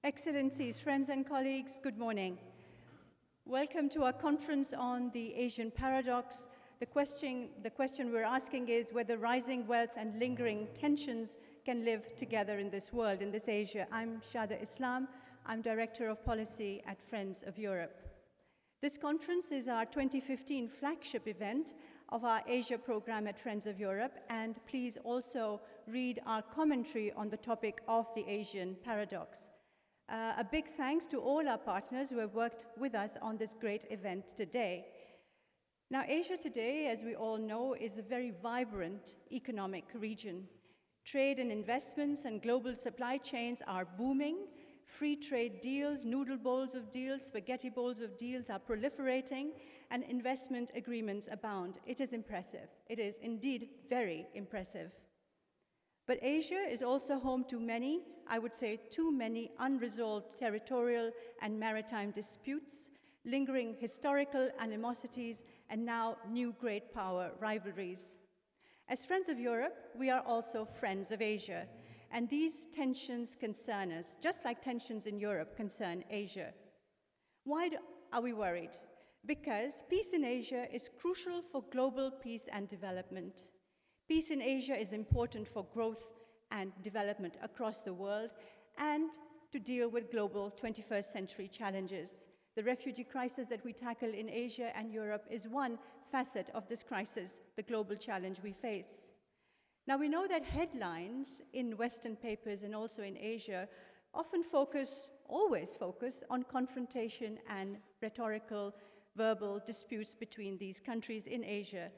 Excellencies, friends and colleagues, good morning. Welcome to our conference on the Asian paradox. The question we're asking is whether rising wealth and lingering tensions can live together in this world, in this Asia. I'm Shada Islam. I'm Director of Policy at Friends of Europe. This conference is our 2015 flagship event of our Asia program at Friends of Europe, and please also read our commentary on the topic of the Asian paradox. A big thanks to all our partners who have worked with us on this great event today. Now, Asia today, as we all know, is a very vibrant economic region. Trade and investments and global supply chains are booming. Free trade deals, noodle bowls of deals, spaghetti bowls of deals are proliferating, and investment agreements abound. It is impressive. It is indeed very impressive. But Asia is also home to many, I would say too many, unresolved territorial and maritime disputes, lingering historical animosities, and now new great power rivalries. As Friends of Europe, we are also friends of Asia, and these tensions concern us, just like tensions in Europe concern Asia. Why are we worried? Because peace in Asia is crucial for global peace and development. Peace in Asia is important for growth and development across the world and to deal with global 21st century challenges. The refugee crisis that we tackle in Asia and Europe is one facet of this crisis, the global challenge we face. Now, we know that headlines in Western papers and also in Asia often always focus on confrontation and rhetorical, verbal disputes between these countries in Asia.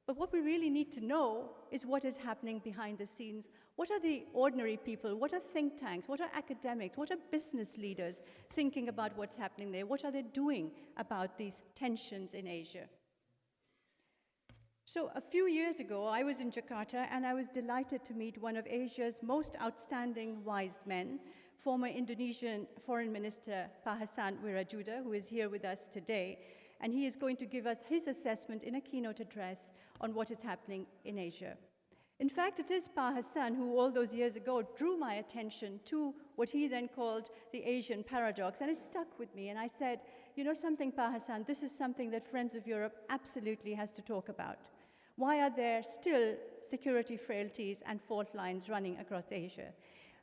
But what we really need to know is what is happening behind the scenes. What are the ordinary people? What are think tanks? What are academics? What are business leaders thinking about what's happening there? What are they doing about these tensions in Asia? So a few years ago, I was in Jakarta, and I was delighted to meet one of Asia's most outstanding wise men, former Indonesian Foreign Minister Pak Hasan Wirajuda, who is here with us today. And he is going to give us his assessment in a keynote address on what is happening in Asia. In fact, it is Pak Hasan who all those years ago drew my attention to what he then called the Asian paradox, and it stuck with me. And I said, you know something, Pak Hasan, this is something that Friends of Europe absolutely has to talk about. Why are there still security frailties and fault lines running across Asia?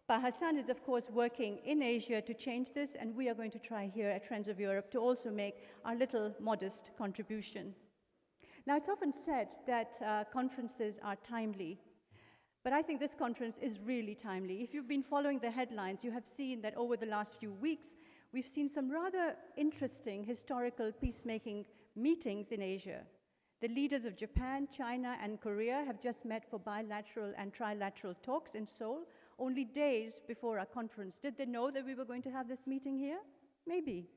Pak Hasan is, of course, working in Asia to change this, and we are going to try here at Friends of Europe to also make our little modest contribution. Now, it's often said that conferences are timely, but I think this conference is really timely. If you've been following the headlines, you have seen that over the last few weeks, we've seen some rather interesting historical peacemaking meetings in Asia. The leaders of Japan, China, and Korea have just met for bilateral and trilateral talks in Seoul, only days before our conference. Did they know that we were going to have this meeting here? Maybe.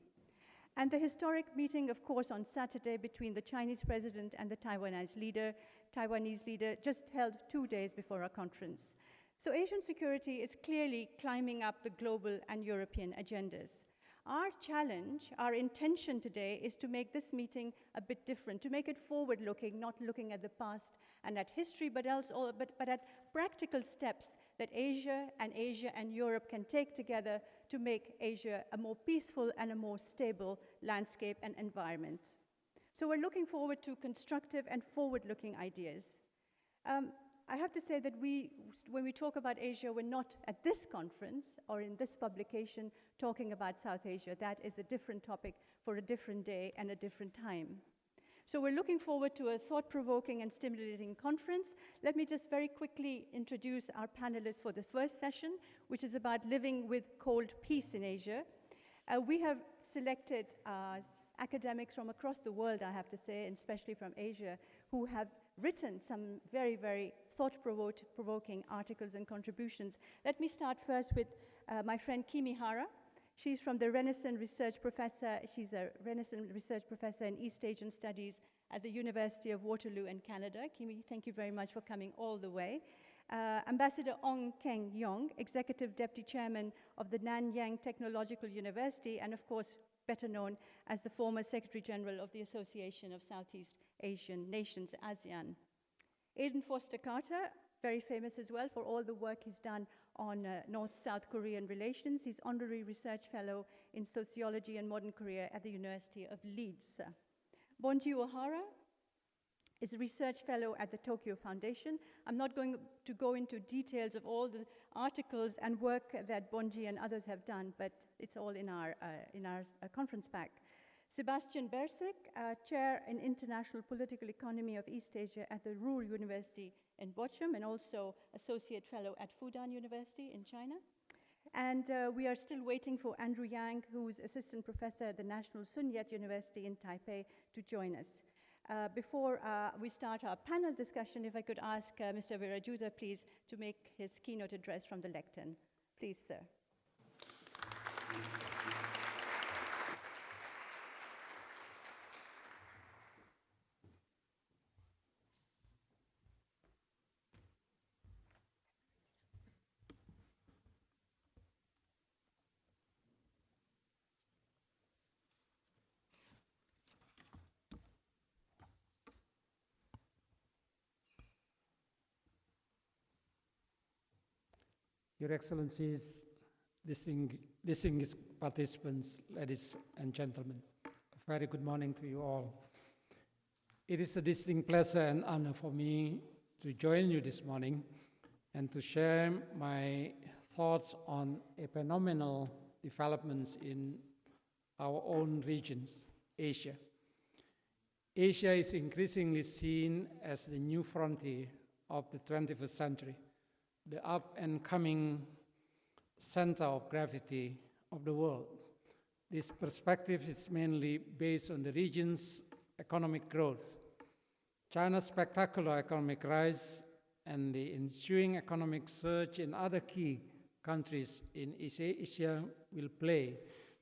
And the historic meeting, of course, on Saturday between the Chinese president and the Taiwanese leader just held 2 days before our conference. So Asian security is clearly climbing up the global and European agendas. Our challenge, our intention today is to make this meeting a bit different, to make it forward-looking, not looking at the past and at history, but at practical steps that Asia and Europe can take together to make Asia a more peaceful and a more stable landscape and environment. So we're looking forward to constructive and forward-looking ideas. I have to say that when we talk about Asia, we're not at this conference or in this publication talking about South Asia. That is a different topic for a different day and a different time. So we're looking forward to a thought-provoking and stimulating conference. Let me just very quickly introduce our panelists for the first session, which is about living with cold peace in Asia. We have selected academics from across the world, I have to say, and especially from Asia, who have written some very, very thought-provoking articles and contributions. Let me start first with my friend Kimi Hara. She's from the Renaissance Research Professor. She's a Renaissance Research Professor in East Asian Studies at the University of Waterloo in Canada. Kimi, thank you very much for coming all the way. Ambassador Ong Keng Yong, Executive Deputy Chairman of the Nanyang Technological University, and of course, better known as the former Secretary General of the Association of Southeast Asian Nations, ASEAN. Aidan Foster Carter, very famous as well for all the work he's done on North-South Korean relations. He's Honorary Research Fellow in Sociology and Modern Korea at the University of Leeds. Bonji Ohara is a Research Fellow at the Tokyo Foundation. I'm not going to go into details of all the articles and work that Bonji and others have done, but it's all in our conference pack. Sebastian Bersek, Chair in International Political Economy of East Asia at the Ruhr University in Bochum, and also Associate Fellow at Fudan University in China. And we are still waiting for Andrew Yang, who's Assistant Professor at the National Sun Yat University in Taipei, to join us. Before we start our panel discussion, if I could ask Mr. Virajuda, please, to make his keynote address from the lectern. Please, sir. Your Excellencies, distinguished participants, ladies and gentlemen, a very good morning to you all. It is a distinct pleasure and honor for me to join you this morning and to share my thoughts on a phenomenal developments in our own regions, Asia. Asia is increasingly seen as the new frontier of the 21st century, the up-and-coming center of gravity of the world. This perspective is mainly based on the region's economic growth. China's spectacular economic rise and the ensuing economic surge in other key countries in East Asia will play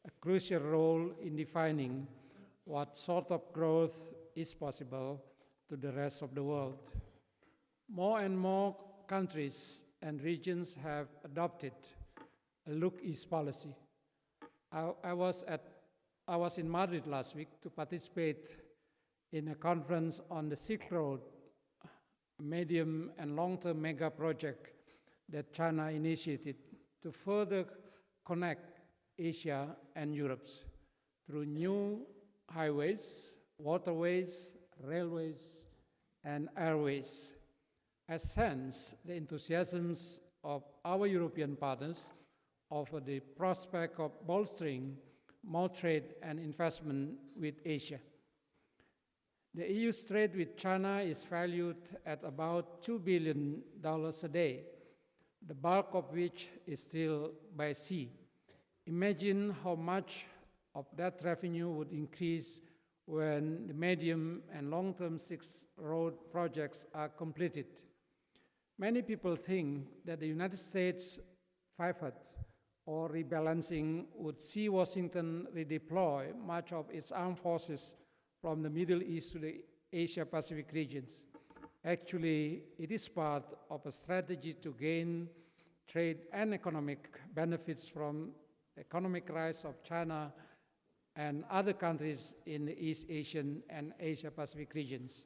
a crucial role in defining what sort of growth is possible to the rest of the world. More and more countries and regions have adopted a look east policy. I was in Madrid last week to participate in a conference on the Silk Road, a medium and long-term mega project that China initiated to further connect Asia and Europe through new highways, waterways, railways, and airways. As hence, the enthusiasms of our European partners offer the prospect of bolstering more trade and investment with Asia. The EU's trade with China is valued at about $2 billion a day, the bulk of which is still by sea. Imagine how much of that revenue would increase when the medium and long-term Silk Road projects are completed. Many people think that the United States pivot or rebalancing would see Washington redeploy much of its armed forces from the Middle East to the Asia-Pacific regions. Actually, it is part of a strategy to gain trade and economic benefits from the economic rise of China and other countries in the East Asian and Asia-Pacific regions.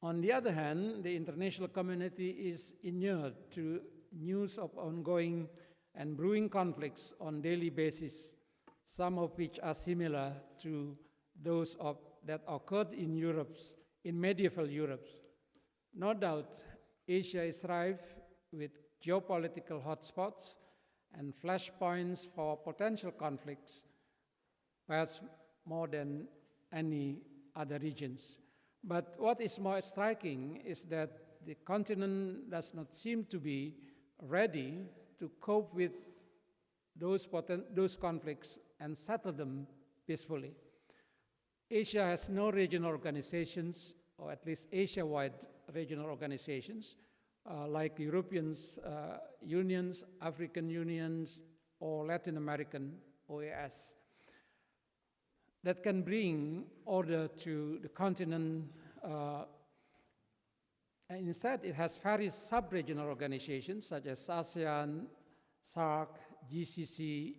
On the other hand, the international community is inured to news of ongoing and brewing conflicts on a daily basis, some of which are similar to those that occurred in medieval Europe. No doubt, Asia is rife with geopolitical hotspots and flashpoints for potential conflicts, perhaps more than any other regions. But what is more striking is that the continent does not seem to be ready to cope with those conflicts and settle them peacefully. Asia has no regional organizations, or at least Asia-wide regional organizations, like European unions, African unions, or Latin American OAS, that can bring order to the continent. And instead, it has various sub-regional organizations such as ASEAN, SAARC, GCC,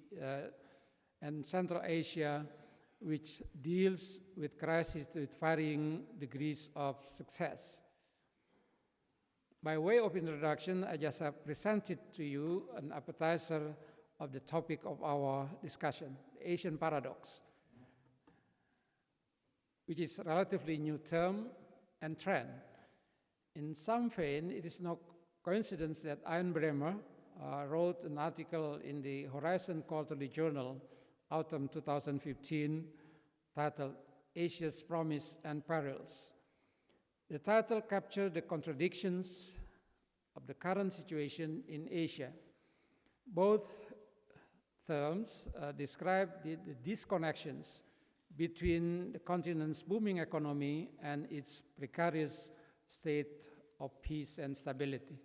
and Central Asia, which deals with crises with varying degrees of success. By way of introduction, I just have presented to you an appetizer of the topic of our discussion, the Asian paradox, which is a relatively new term and trend. In some vein, it is no coincidence that Ian Bremmer wrote an article in the Horizon Quarterly Journal, autumn 2015, titled Asia's Promise and Perils. The title captured the contradictions of the current situation in Asia. Both terms describe the disconnections between the continent's booming economy and its precarious state of peace and stability.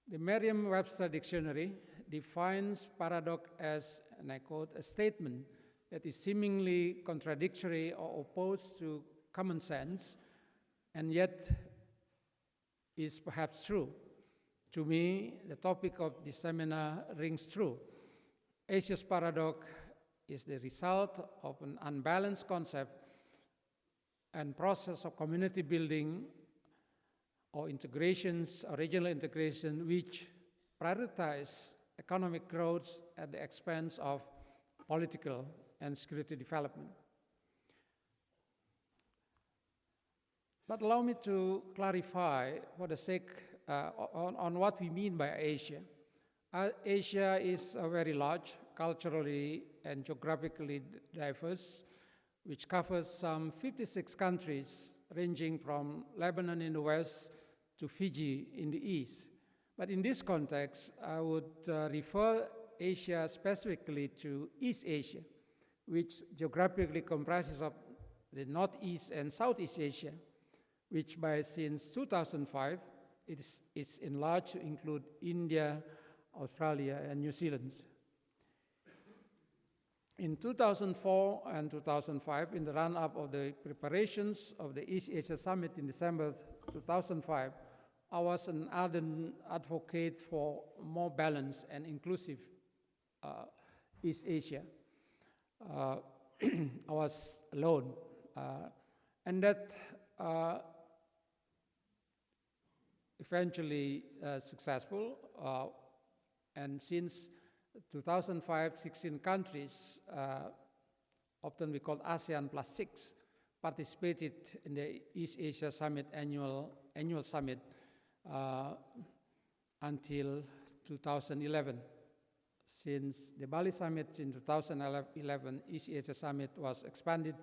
The Merriam-Webster dictionary defines paradox as, and I quote, a statement that is seemingly contradictory or opposed to common sense, and yet is perhaps true. To me, the topic of this seminar rings true. Asia's paradox is the result of an unbalanced concept and process of community building or integrations, or regional integration, which prioritize economic growth at the expense of political and security development. But allow me to clarify for the sake on what we mean by Asia. Asia is a very large, culturally and geographically diverse, which covers some 56 countries, ranging from Lebanon in the west to Fiji in the east. But in this context, I would refer Asia specifically to East Asia, which geographically comprises of the Northeast and Southeast Asia, which since 2005, is enlarged to include India, Australia, and New Zealand. In 2004 and 2005, in the run-up of the preparations of the East Asia Summit in December 2005, I was an ardent advocate for more balanced and inclusive East Asia. I was alone, and that eventually successful. And since 2005, 16 countries, often we call ASEAN plus 6, participated in the East Asia Summit annual summit until 2011. Since the Bali Summit in 2011, East Asia Summit was expanded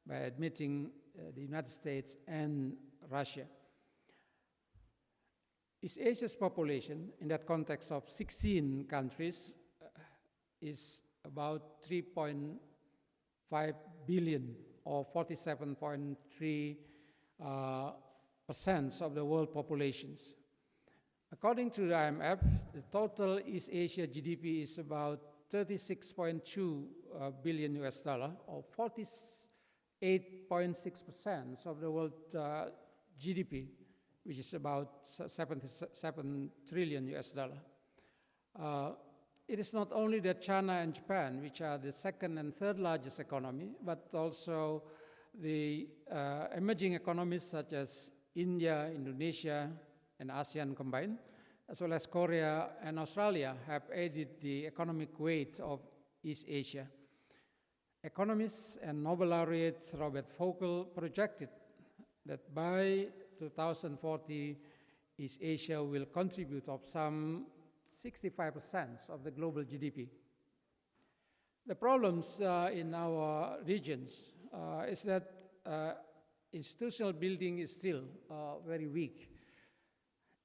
by admitting the United States and Russia. East Asia's population, in that context of 16 countries, is about 3.5 billion, or 47.3% of the world populations. According to the IMF, the total East Asia GDP is about 36.2 billion US dollar, or 48.6% of the world GDP, which is about 77 trillion US dollar. It is not only that China and Japan, which are the second and third largest economy, but also the emerging economies such as India, Indonesia, and ASEAN combined, as well as Korea and Australia, have added the economic weight of East Asia. Economist and Nobel laureate Robert Vogel projected that by 2040, East Asia will contribute of some 65% of the global GDP. The problems in our regions is that institutional building is still very weak.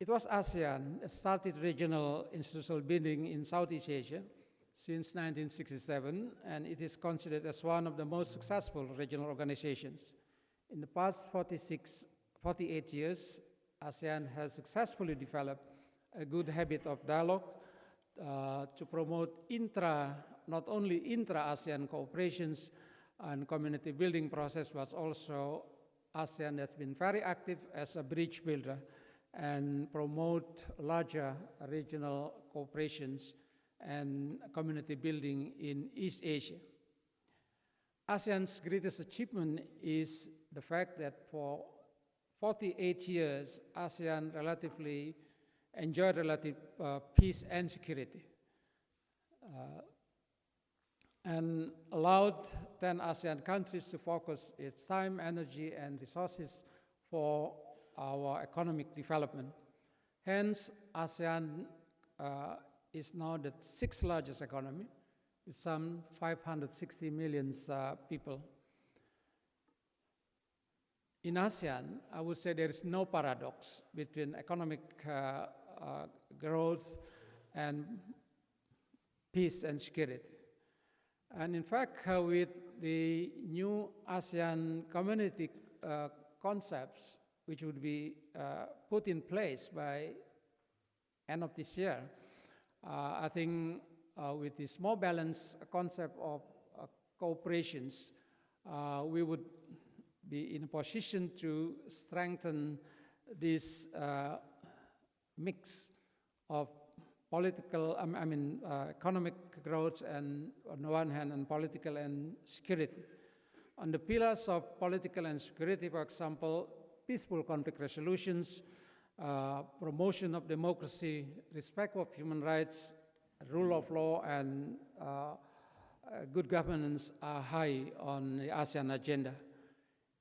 It was ASEAN that started regional institutional building in Southeast Asia since 1967, and it is considered as one of the most successful regional organizations. In the past 48 years, ASEAN has successfully developed a good habit of dialogue to promote not only intra-ASEAN cooperations and community building process, but also ASEAN has been very active as a bridge builder and promote larger regional cooperations and community building in East Asia. ASEAN's greatest achievement is the fact that for 48 years, ASEAN enjoyed relative peace and security, and allowed 10 ASEAN countries to focus its time, energy, and resources for our economic development. Hence, ASEAN is now the 6th largest economy, with some 560 million people. In ASEAN, I would say there is no paradox between economic growth and peace and security. And in fact, with the new ASEAN community concepts, which would be put in place by end of this year, I think with this more balanced concept of cooperations, we would be in a position to strengthen this mix of economic growth and on the one hand, and political and security. On the pillars of political and security, for example, peaceful conflict resolutions, promotion of democracy, respect of human rights, rule of law, and good governance are high on the ASEAN agenda.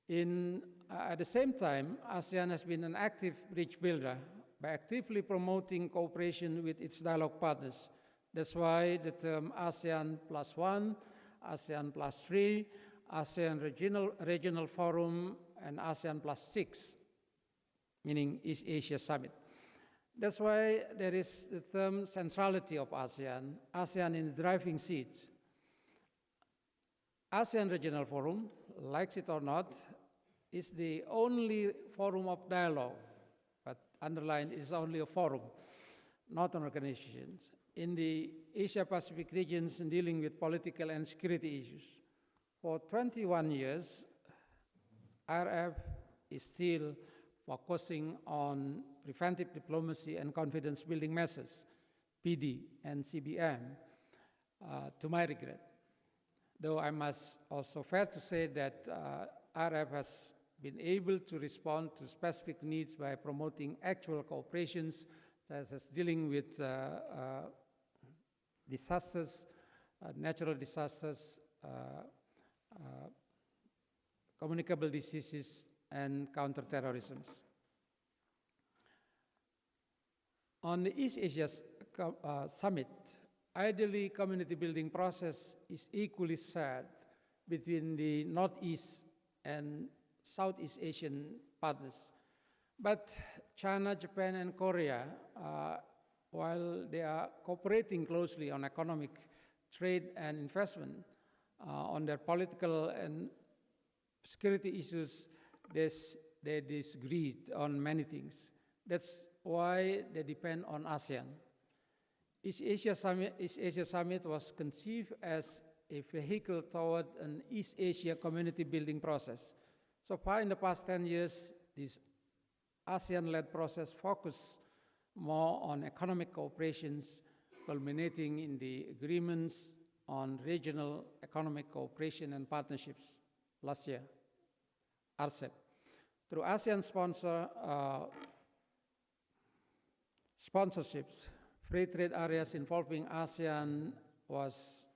At the same time, ASEAN has been an active bridge builder by actively promoting cooperation with its dialogue partners. That's why the term ASEAN +1, ASEAN +3, ASEAN Regional Forum, and ASEAN +6, meaning East Asia Summit. That's why there is the term centrality of ASEAN, ASEAN in the driving seat. ASEAN Regional Forum, likes it or not, is the only forum of dialogue, but underlined is only a forum, not an organization, in the Asia-Pacific regions in dealing with political and security issues. For 21 years, IRF is still focusing on preventive diplomacy and confidence-building measures, PD and CBM, to my regret. Though I must also fair to say that IRF has been able to respond to specific needs by promoting actual cooperations, such as dealing with disasters, natural disasters, communicable diseases, and counterterrorism. On the East Asia Summit, ideally community building process is equally shared between the Northeast and Southeast Asian partners. But China, Japan, and Korea, while they are cooperating closely on economic, trade, and investment, on their political and security issues, they disagree on many things. That's why they depend on ASEAN. East Asia Summit was conceived as a vehicle toward an East Asia community building process. So far in the past 10 years, this ASEAN-led process focused more on economic cooperations, culminating in the agreements on regional economic cooperation and partnerships last year, RCEP. Through ASEAN sponsorships, free trade areas involving ASEAN was,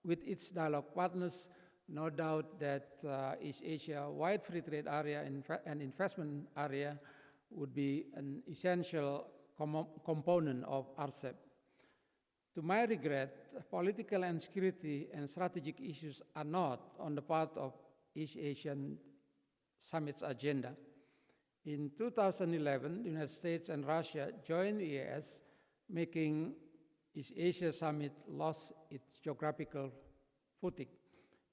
with its dialogue partners, no doubt that East Asia-wide free trade area and investment area would be an essential component of RCEP. To my regret, political and security and strategic issues are not on the part of East Asian Summit's agenda. In 2011, the United States and Russia joined the EAS, making East Asia Summit lost its geographical footing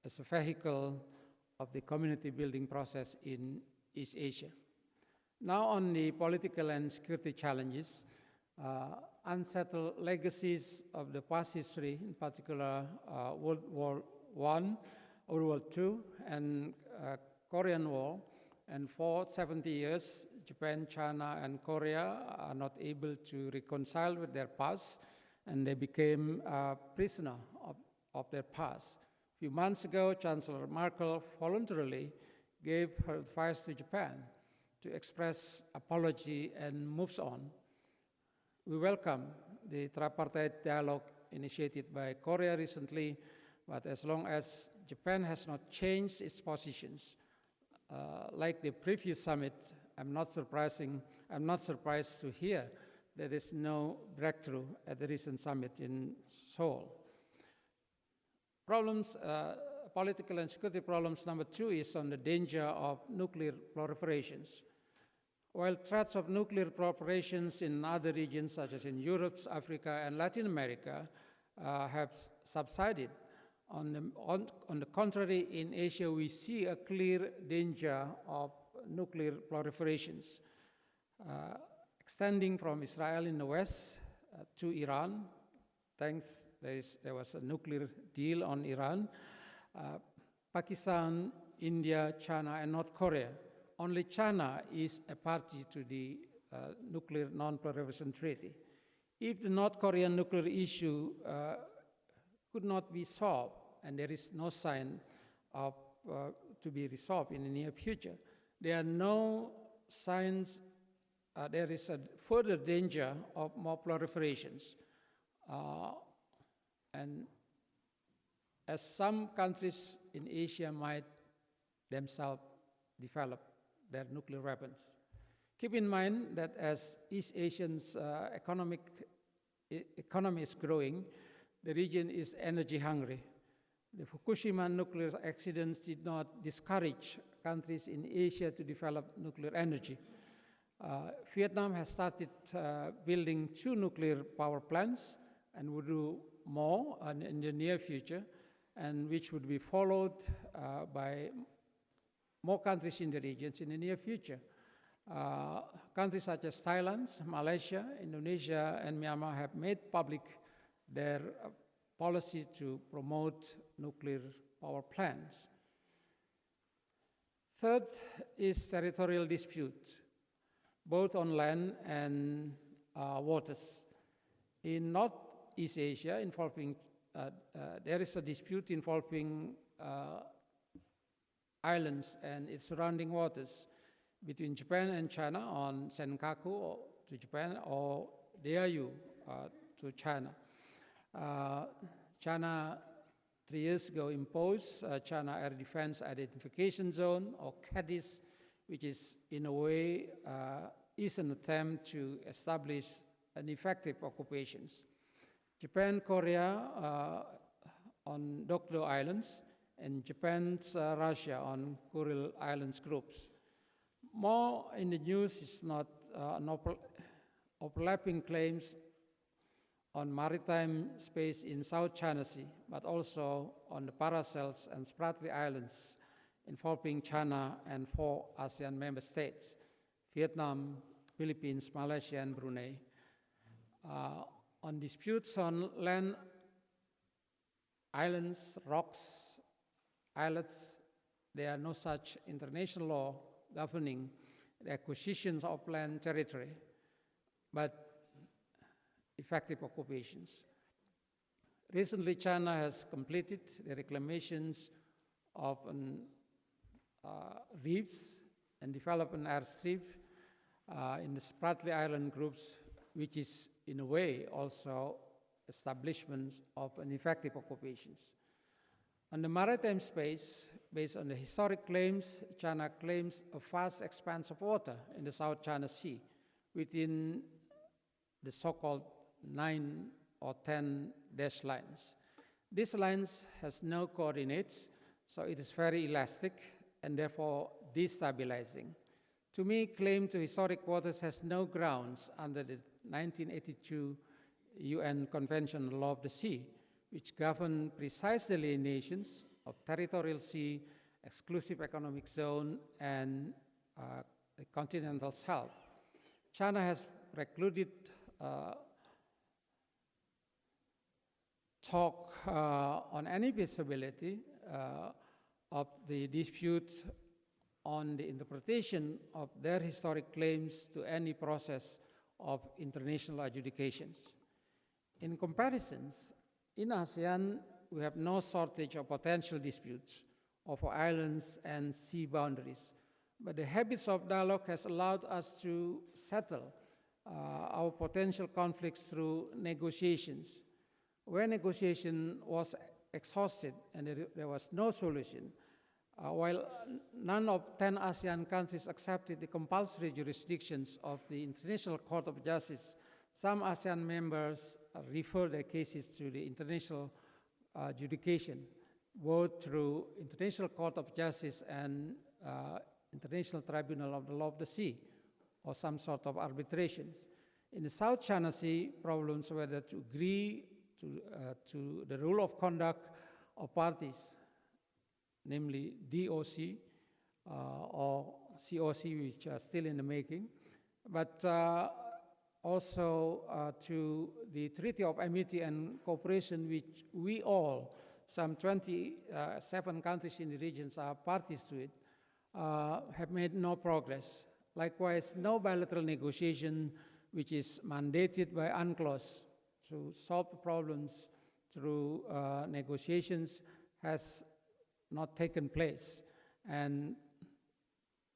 as a vehicle of the community building process in East Asia. Now on the political and security challenges, unsettled legacies of the past history, in particular World War I, World War II, and Korean War, and for 70 years, Japan, China, and Korea are not able to reconcile with their past, and they became prisoners of their past. A few months ago, Chancellor Merkel voluntarily gave her advice to Japan to express apology and moves on. We welcome the tripartite dialogue initiated by Korea recently, but as long as Japan has not changed its positions, like the previous summit, I'm not surprised to hear there is no breakthrough at the recent summit in Seoul. Political and security problems number 2 is on the danger of nuclear proliferations. While threats of nuclear proliferations in other regions, such as in Europe, Africa, and Latin America, have subsided, on the contrary, in Asia, we see a clear danger of nuclear proliferations, extending from Israel in the west to Iran. There was a nuclear deal on Iran. Pakistan, India, China, and North Korea. Only China is a party to the Nuclear Non-Proliferation Treaty. If the North Korean nuclear issue could not be solved, and there is no sign of to be resolved in the near future, there are no signs, there is a further danger of more proliferations. And as some countries in Asia might themselves develop their nuclear weapons. Keep in mind that as East Asia's economy is growing, the region is energy hungry. The Fukushima nuclear accidents did not discourage countries in Asia to develop nuclear energy. Vietnam has started building 2 nuclear power plants and will do more in the near future, and which would be followed by more countries in the regions in the near future. Countries such as Thailand, Malaysia, Indonesia, and Myanmar have made public their policy to promote nuclear power plants. Third is territorial dispute, both on land and waters. In Northeast Asia, there is a dispute involving islands and its surrounding waters between Japan and China on Senkaku to Japan or Diaoyu to China. China 3 years ago imposed China Air Defense Identification Zone, or CADIS, which is in a way is an attempt to establish an effective occupations. Japan, Korea on Dokdo Islands, and Japan's Russia on Kuril Islands groups. More in the news is not overlapping claims on maritime space in South China Sea, but also on the Paracels and Spratly Islands involving China and 4 ASEAN member states, Vietnam, Philippines, Malaysia, and Brunei. On disputes on land, islands, rocks, islets, there are no such international law governing the acquisitions of land territory, but effective occupations. Recently, China has completed the reclamations of reefs and developed an airstrip in the Spratly Island groups, which is in a way also establishment of an effective occupations. On the maritime space, based on the historic claims, China claims a vast expanse of water in the South China Sea within the so-called 9 or 10 dash lines. These lines has no coordinates, so it is very elastic and therefore destabilizing. To me, claim to historic waters has no grounds under the 1982 UN Convention on Law of the Sea, which govern precise delineations of territorial sea, exclusive economic zone, and the continental shelf. China has precluded talk on any possibility of the dispute on the interpretation of their historic claims to any process of international adjudications. In comparisons, in ASEAN, we have no shortage of potential disputes over islands and sea boundaries, But the habits of dialogue has allowed us to settle our potential conflicts through negotiations. Where negotiation was exhausted and there was no solution, while none of 10 ASEAN countries accepted the compulsory jurisdictions of the International Court of Justice, some ASEAN members referred their cases to the international adjudication, both through International Court of Justice and International Tribunal of the Law of the Sea, or some sort of arbitration. In the South China Sea, problems whether to agree to the rule of conduct of parties, namely DOC or COC, which are still in the making, but also to the Treaty of Amity and Cooperation, which we all, some 27 countries in the regions are parties to it, have made no progress. Likewise, no bilateral negotiation which is mandated by UNCLOS to solve the problems through negotiations has not taken place, and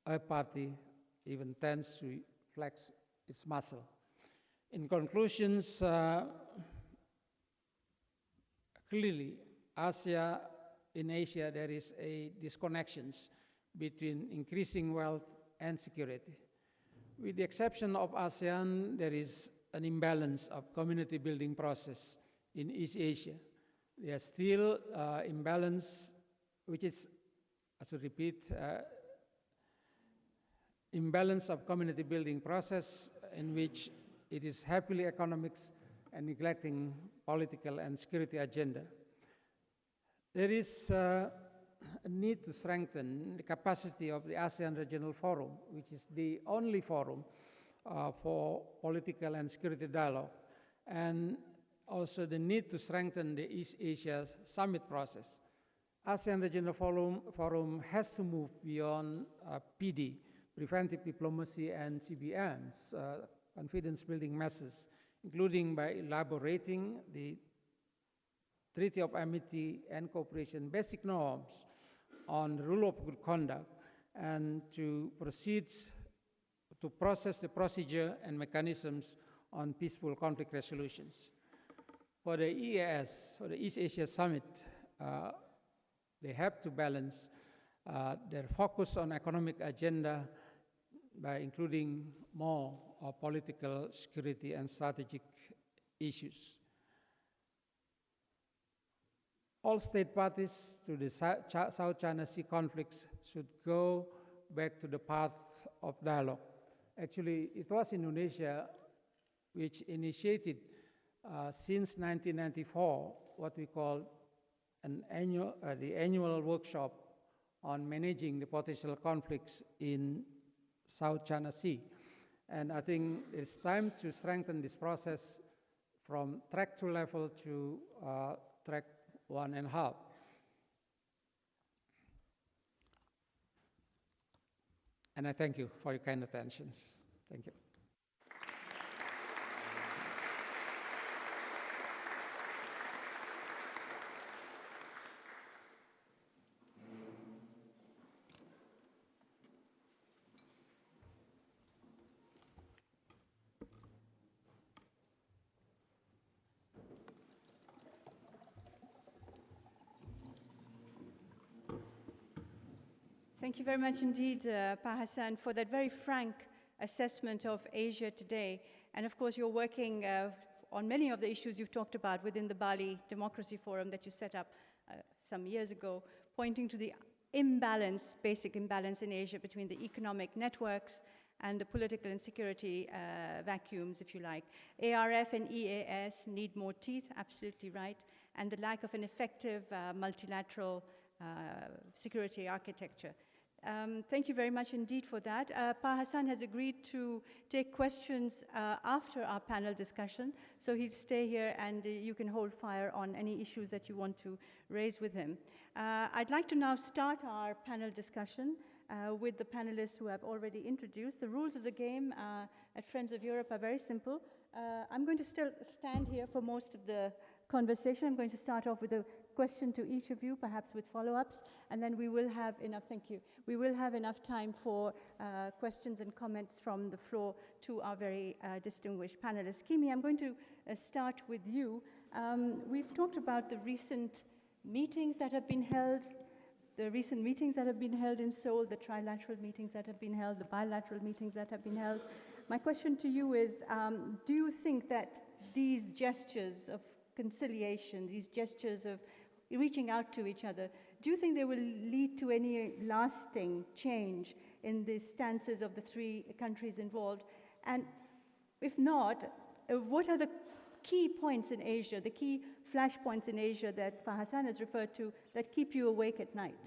a party even tends to flex its muscle. In conclusions, clearly, in Asia, there is a disconnections between increasing wealth and security. With the exception of ASEAN, there is an imbalance of community building process in East Asia. There is still imbalance, which is, I should repeat, imbalance of community building process in which it is happily economics and neglecting political and security agenda. There is a need to strengthen the capacity of the ASEAN Regional Forum, which is the only forum for political and security dialogue, and also the need to strengthen the East Asia Summit process. ASEAN Regional Forum has to move beyond PD, preventive diplomacy, and CBMs, confidence-building measures, including by elaborating the Treaty of Amity and Cooperation basic norms on the rule of good conduct, and to proceed to process the procedure and mechanisms on peaceful conflict resolutions. For the EAS, or the East Asia Summit, they have to balance their focus on economic agenda by including more political, security, and strategic issues. All state parties to the South China Sea conflicts should go back to the path of dialogue. Actually, it was Indonesia which initiated since 1994 what we call the annual workshop on managing the potential conflicts in South China Sea. And I think it's time to strengthen this process from track 2 level to track 1.5. And I thank you for your kind attentions. Thank you. Thank you very much indeed, Pa Hassan, for that very frank assessment of Asia today. And of course, you're working on many of the issues you've talked about within the Bali Democracy Forum that you set up some years ago, pointing to the imbalance, basic imbalance in Asia between the economic networks and the political and security vacuums, if you like. ARF and EAS need more teeth, absolutely right, and the lack of an effective multilateral security architecture. Thank you very much indeed for that. Pa Hassan has agreed to take questions after our panel discussion, so he'll stay here and you can hold fire on any issues that you want to raise with him. I'd like to now start our panel discussion with the panelists who have already introduced. The rules of the game at Friends of Europe are very simple. I'm going to still stand here for most of the conversation. I'm going to start off with a question to each of you, perhaps with follow-ups, and then we will have enough, thank you, we will have enough time for questions and comments from the floor to our very distinguished panelists. Kimi, I'm going to start with you. We've talked about the recent meetings that have been held, in Seoul, the trilateral meetings that have been held, the bilateral meetings that have been held. My question to you is, do you think that these gestures of conciliation, these gestures of reaching out to each other, do you think they will lead to any lasting change in the stances of the three countries involved? And if not, what are the key points in Asia, the key flashpoints in Asia that Fahasan has referred to that keep you awake at night?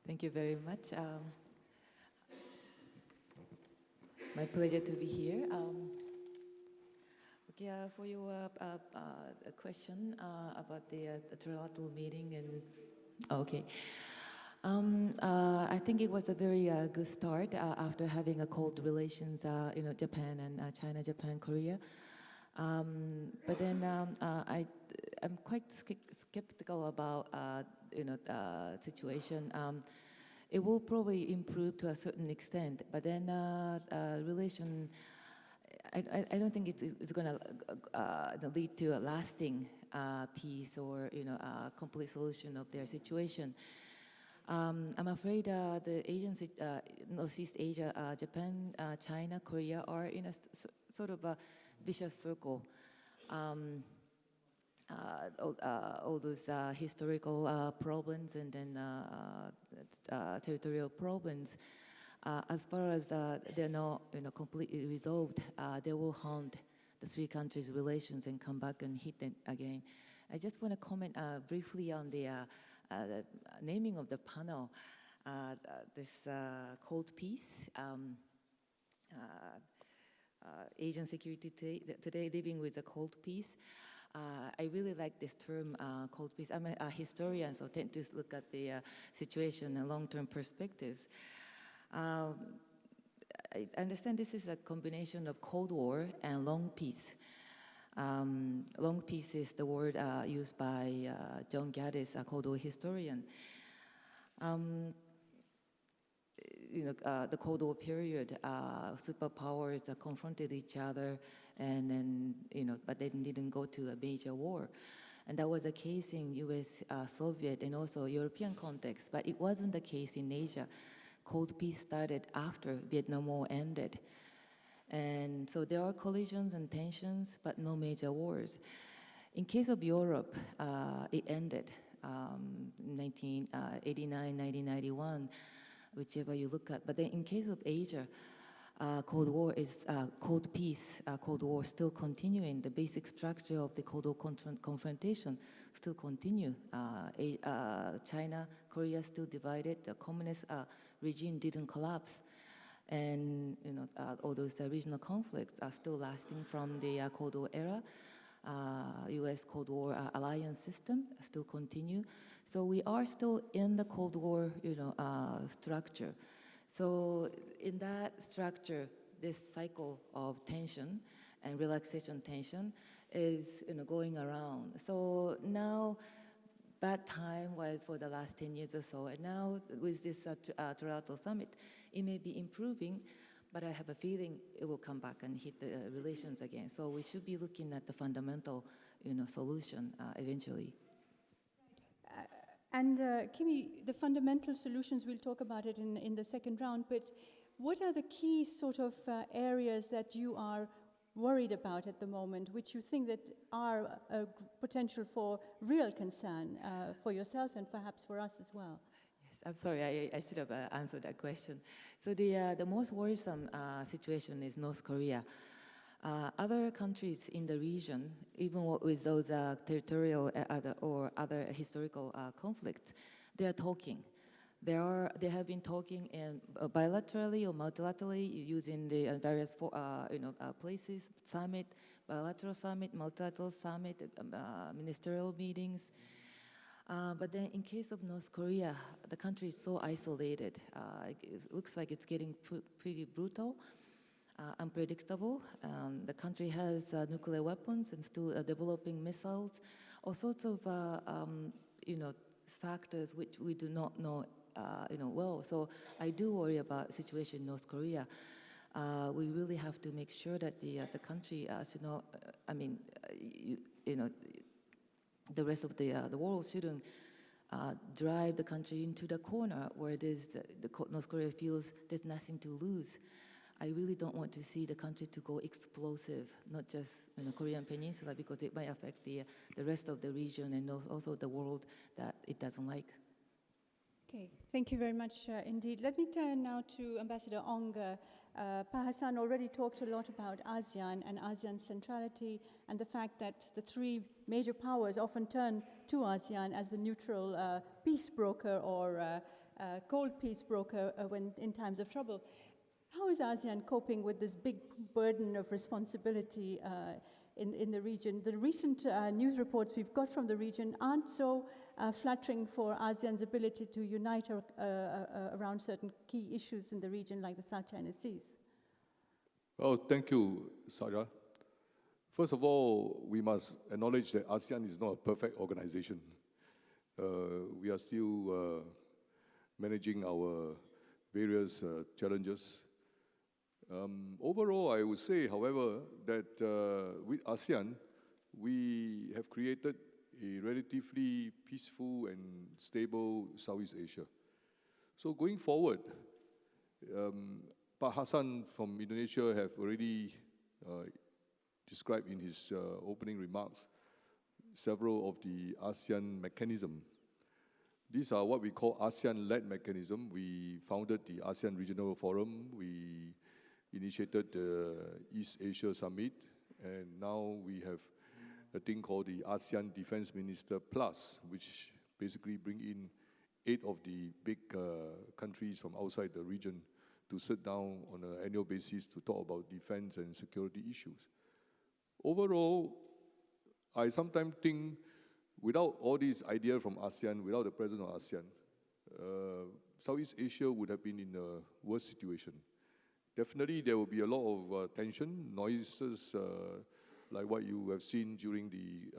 Thank you very much. My pleasure to be here. Okay, for your question about the trilateral meeting, and okay. I think it was a very good start after having a cold relations, Japan and China, Japan, Korea. But then I'm quite skeptical about the situation. It will probably improve to a certain extent, but then relation. I don't think it's going to lead to a lasting peace or complete solution of their situation. I'm afraid the Northeast Asia, Japan, China, Korea are in a sort of a vicious circle. All those historical problems and then territorial problems. As far as they're not completely resolved, they will haunt the three countries' relations and come back and hit them again. I just want to comment briefly on the naming of the panel, this cold peace, Asian security today living with a cold peace. I really like this term, cold peace. I'm a historian, so tend to look at the situation and long-term perspectives. I understand this is a combination of Cold War and long peace. Long peace is the word used by John Gaddis, a Cold War historian. The Cold War period, superpowers confronted each other, and then but they didn't go to a major war, and that was the case in U.S., Soviet, and also European context. But it wasn't the case in Asia. Cold peace started after Vietnam War ended. And so there are collisions and tensions, but no major wars. In case of Europe, it ended 1989, 1991, whichever you look at. But then in case of Asia, Cold War is Cold Peace, Cold War still continuing. The basic structure of the Cold War confrontation still continue. China, Korea still divided. The communist regime didn't collapse, and all those regional conflicts are still lasting from the Cold War era. U.S. Cold War alliance system still continue. So we are still in the Cold War, structure. So in that structure, this cycle of tension and relaxation tension is going around. So now, bad time was for the last 10 years or so, and now with this trilateral summit, it may be improving, but I have a feeling it will come back and hit the relations again. So we should be looking at the fundamental, solution eventually. And Kimi, the fundamental solutions, we'll talk about it in the second round, but what are the key sort of areas that you are worried about at the moment, which you think that are a potential for real concern for yourself and perhaps for us as well? Yes, I'm sorry, I should have answered that question. So the most worrisome situation is North Korea. Other countries in the region, even with those territorial or other historical conflicts, they are talking. They have been talking bilaterally or multilaterally using the various places, summit, bilateral summit, multilateral summit, ministerial meetings. But then in case of North Korea, the country is so isolated. It looks like it's getting pretty brutal, unpredictable. The country has nuclear weapons and still developing missiles, all sorts of factors which we do not know, well. So I do worry about the situation in North Korea. We really have to make sure that the country, the rest of the world shouldn't drive the country into the corner where North Korea feels there's nothing to lose. I really don't want to see the country to go explosive, not just Korean Peninsula, because it might affect the rest of the region and also the world that it doesn't like. Okay, thank you very much indeed. Let me turn now to Ambassador Ong. Pa Hassan already talked a lot about ASEAN and ASEAN centrality and the fact that the three major powers often turn to ASEAN as the neutral peace broker or cold peace broker when in times of trouble. How is ASEAN coping with this big burden of responsibility in the region? The recent news reports we've got from the region aren't so flattering for ASEAN's ability to unite around certain key issues in the region like the South China Seas. Well, thank you, Sarah. First of all, we must acknowledge that ASEAN is not a perfect organization. We are still managing our various challenges. Overall, I would say, however, that with ASEAN, we have created a relatively peaceful and stable Southeast Asia. So going forward, Pa Hassan from Indonesia have already described in his opening remarks several of the ASEAN mechanisms. These are what we call ASEAN-led mechanism. We founded the ASEAN Regional Forum. We initiated the East Asia Summit, and now we have a thing called the ASEAN Defense Minister Plus, which basically bring in 8 of the big countries from outside the region to sit down on an annual basis to talk about defense and security issues. Overall, I sometimes think without all these ideas from ASEAN, without the presence of ASEAN, Southeast Asia would have been in a worse situation. Definitely, there will be a lot of tension, noises, like what you have seen during the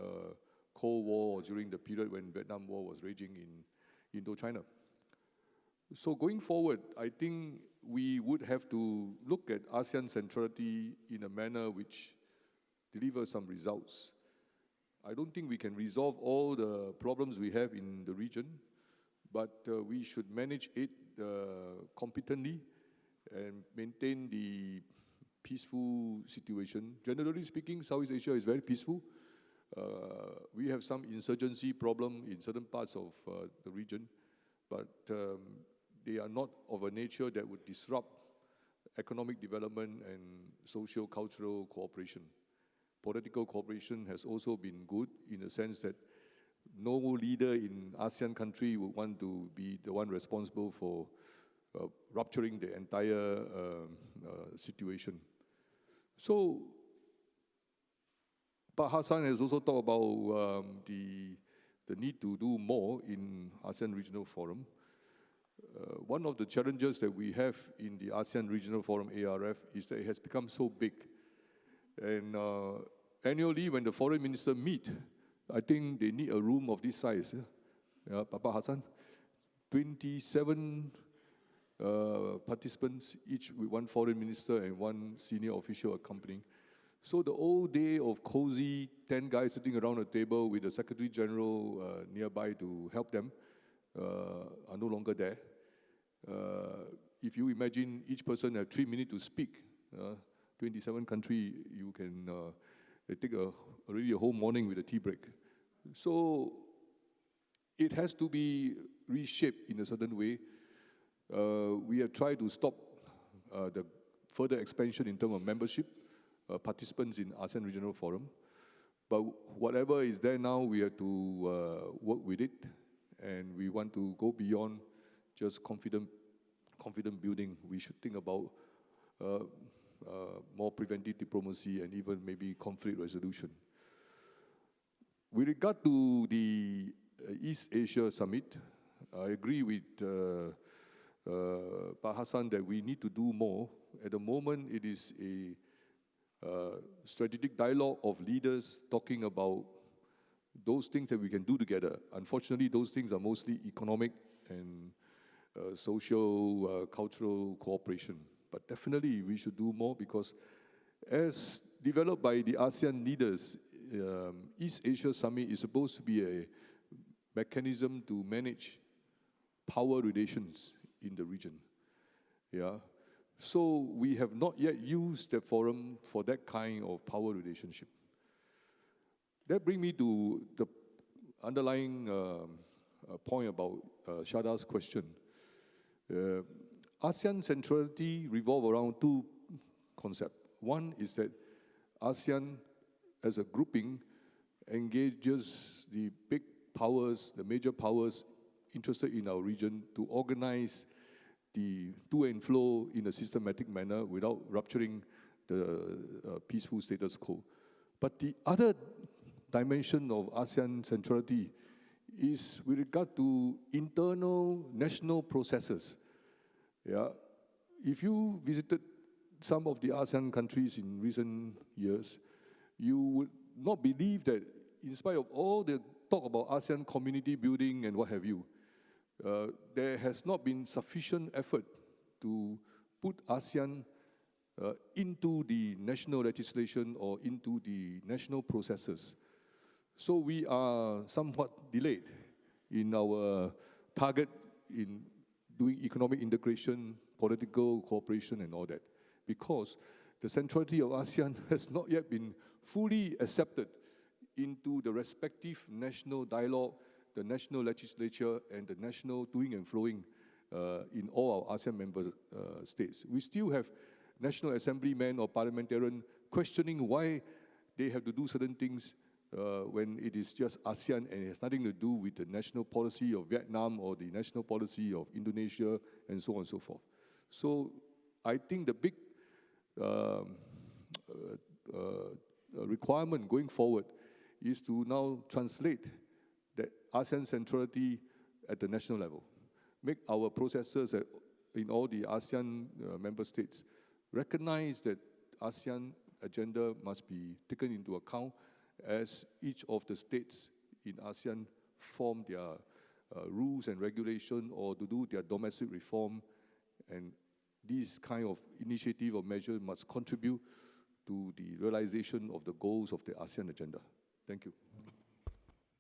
Cold War or during the period when Vietnam War was raging in Indochina. So going forward, I think we would have to look at ASEAN centrality in a manner which delivers some results. I don't think we can resolve all the problems we have in the region, but we should manage it competently and maintain the peaceful situation. Generally speaking, Southeast Asia is very peaceful. We have some insurgency problem in certain parts of the region, but they are not of a nature that would disrupt economic development and socio-cultural cooperation. Political cooperation has also been good in the sense that no leader in ASEAN country would want to be the one responsible for rupturing the entire situation. So, Pa Hassan has also talked about the need to do more in ASEAN Regional Forum. One of the challenges that we have in the ASEAN Regional Forum, ARF, is that it has become so big. And annually, when the foreign ministers meet, I think they need a room of this size. Yeah, Pa Hassan, 27 participants, each with one foreign minister and one senior official accompanying. So the old day of cozy 10 guys sitting around a table with the Secretary General nearby to help them are no longer there. If you imagine each person has 3 minutes to speak, 27 countries, you can take already a whole morning with a tea break. So it has to be reshaped in a certain way. We have tried to stop the further expansion in terms of membership, participants in ASEAN Regional Forum. But whatever is there now, we have to work with it, and we want to go beyond just confident building. We should think about more preventive diplomacy and even maybe conflict resolution. With regard to the East Asia Summit, I agree with Pa Hassan that we need to do more. At the moment, it is a strategic dialogue of leaders talking about those things that we can do together. Unfortunately, those things are mostly economic and social, cultural cooperation. But definitely we should do more, because as developed by the ASEAN leaders, East Asia Summit is supposed to be a mechanism to manage power relations in the region. Yeah. So we have not yet used the forum for that kind of power relationship. That brings me to the underlying point about Shada's question. ASEAN centrality revolves around two concepts. One is that ASEAN as a grouping engages the big powers, the major powers interested in our region, to organize the to and flow in a systematic manner without rupturing the peaceful status quo. But the other dimension of ASEAN centrality is with regard to internal national processes. Yeah, if you visited some of the ASEAN countries in recent years, you would not believe that in spite of all the talk about ASEAN community building and what have you, there has not been sufficient effort to put ASEAN into the national legislation or into the national processes. So we are somewhat delayed in our target in doing economic integration, political cooperation and all that, because the centrality of ASEAN has not yet been fully accepted into the respective national dialogue, the national legislature, and the national doing and flowing in all our ASEAN member states. We still have National Assemblymen or parliamentarians questioning why they have to do certain things when it is just ASEAN and it has nothing to do with the national policy of Vietnam or the national policy of Indonesia and so on and so forth. So I think the big requirement going forward is to now translate that ASEAN centrality at the national level. Make our processors in all the ASEAN member states recognize that ASEAN agenda must be taken into account as each of the states in ASEAN form their rules and regulation or to do their domestic reform, and this kind of initiative or measure must contribute to the realization of the goals of the ASEAN agenda. Thank you.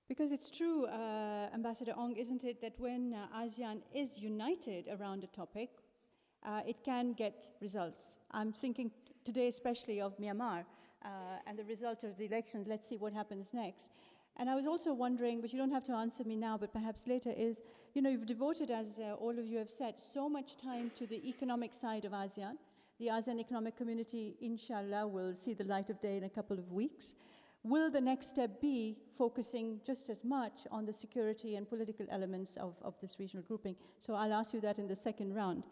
Because it's true, Ambassador Ong, isn't it, that when ASEAN is united around a topic, it can get results. I'm thinking today especially of Myanmar and the result of the elections. Let's see what happens next. And I was also wondering, but you don't have to answer me now, but perhaps later, is, you know, you've devoted, as all of you have said, so much time to the economic side of ASEAN. The ASEAN Economic Community, inshallah, will see the light of day in a couple of weeks. Will the next step be focusing just as much on the security and political elements of this regional grouping? So I'll ask you that in the second round.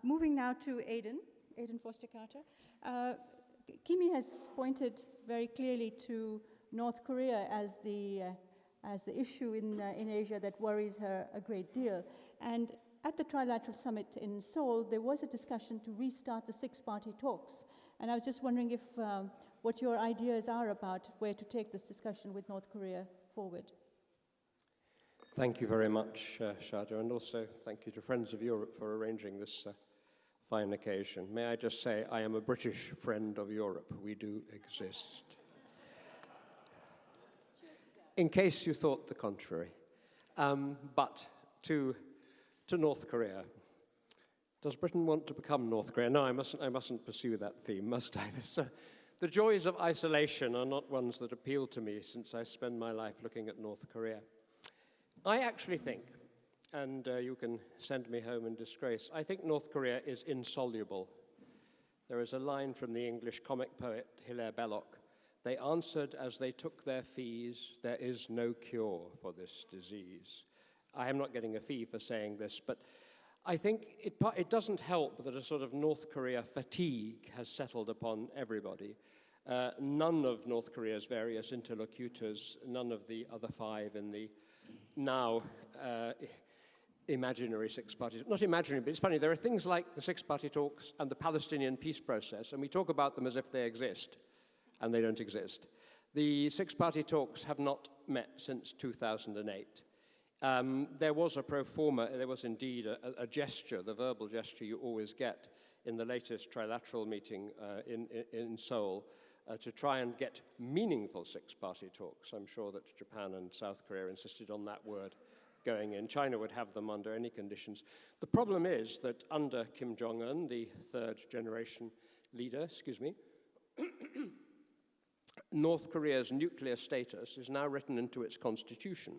Moving now to Aidan Foster Carter. Kimi has pointed very clearly to North Korea as the issue in Asia that worries her a great deal. And at the Trilateral Summit in Seoul, there was a discussion to restart the six-party talks. And I was just wondering if what your ideas are about where to take this discussion with North Korea forward. Thank you very much, Shada, and also thank you to Friends of Europe for arranging this fine occasion. May I just say, I am a British friend of Europe. We do exist. In case you thought the contrary. But to North Korea. Does Britain want to become North Korea? No, I mustn't pursue that theme, must I? The joys of isolation are not ones that appeal to me, since I spend my life looking at North Korea. I actually think, and you can send me home in disgrace, I think North Korea is insoluble. There is a line from the English comic poet Hilaire Belloc. They answered as they took their fees, there is no cure for this disease. I am not getting a fee for saying this, but I think it doesn't help that a sort of North Korea fatigue has settled upon everybody. None of North Korea's various interlocutors, none of the other five in the now imaginary six-party, not imaginary, but it's funny, there are things like the six-party talks and the Palestinian peace process, and we talk about them as if they exist, and they don't exist. The six-party talks have not met since 2008. There was a pro forma, there was indeed a gesture, the verbal gesture you always get in the latest trilateral meeting in Seoul, to try and get meaningful six-party talks. I'm sure that Japan and South Korea insisted on that word going in. China would have them under any conditions. The problem is that under Kim Jong-un, the third generation leader, North Korea's nuclear status is now written into its constitution.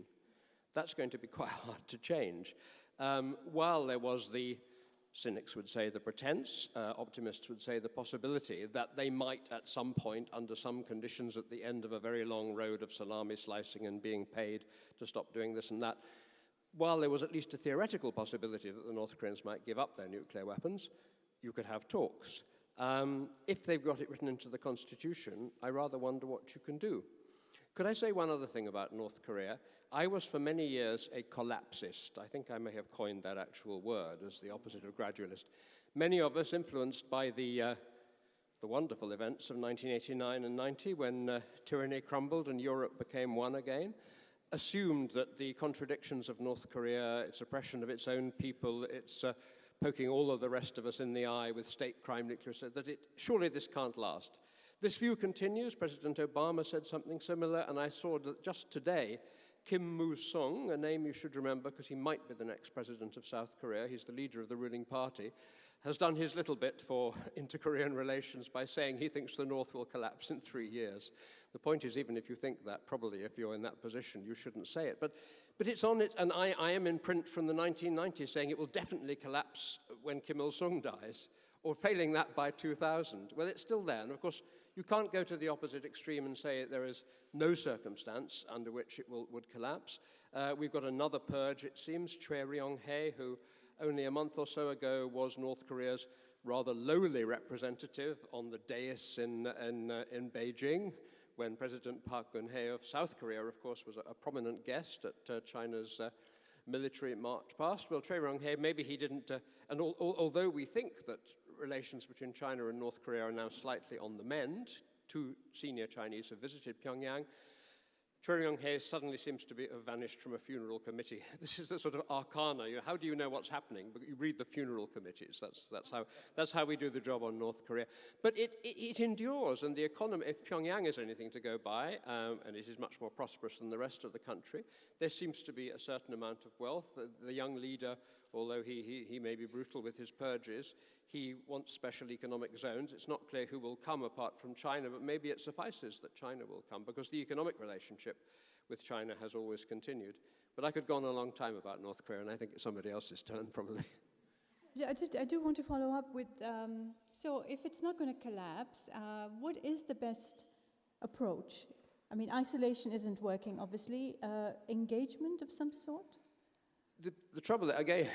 That's going to be quite hard to change. While there was the, cynics would say the pretense, optimists would say the possibility that they might at some point, under some conditions at the end of a very long road of salami slicing and being paid to stop doing this and that, while there was at least a theoretical possibility that the North Koreans might give up their nuclear weapons, you could have talks. If they've got it written into the constitution, I rather wonder what you can do. Could I say one other thing about North Korea? I was for many years a collapsist. I think I may have coined that actual word as the opposite of gradualist. Many of us influenced by the wonderful events of 1989 and 90 when tyranny crumbled and Europe became one again, assumed that the contradictions of North Korea, its oppression of its own people, its poking all of the rest of us in the eye with state crime, nuclear, that surely this can't last. This view continues. President Obama said something similar, and I saw that just today, Kim Moo-sung, a name you should remember because he might be the next president of South Korea, he's the leader of the ruling party, has done his little bit for inter-Korean relations by saying he thinks the North will collapse in 3 years. The point is, even if you think that, probably if you're in that position, you shouldn't say it. But it's on it, and I am in print from the 1990s saying it will definitely collapse when Kim Il-sung dies, or failing that by 2000. Well, it's still there, and of course, you can't go to the opposite extreme and say there is no circumstance under which it would collapse. We've got another purge, it seems, Choi Ryong-hae, who only a month or so ago was North Korea's rather lowly representative on the dais in Beijing, when President Park Geun-hye of South Korea, of course, was a prominent guest at China's military march past. Well, Choi Ryong-hae, maybe he didn't, and although we think that relations between China and North Korea are now slightly on the mend, 2 senior Chinese have visited Pyongyang, Choi Ryong-hae suddenly seems to have vanished from a funeral committee. This is the sort of arcana. How do you know what's happening? You read the funeral committees. That's how we do the job on North Korea. But it endures, and the economy, if Pyongyang is anything to go by, and it is much more prosperous than the rest of the country, there seems to be a certain amount of wealth. The young leader, although he may be brutal with his purges, he wants special economic zones. It's not clear who will come apart from China, but maybe it suffices that China will come, because the economic relationship with China has always continued. But I could go on a long time about North Korea, and I think it's somebody else's turn, probably. I do want to follow up with, so if it's not going to collapse, what is the best approach? I mean, isolation isn't working, obviously. Engagement of some sort? The trouble, again,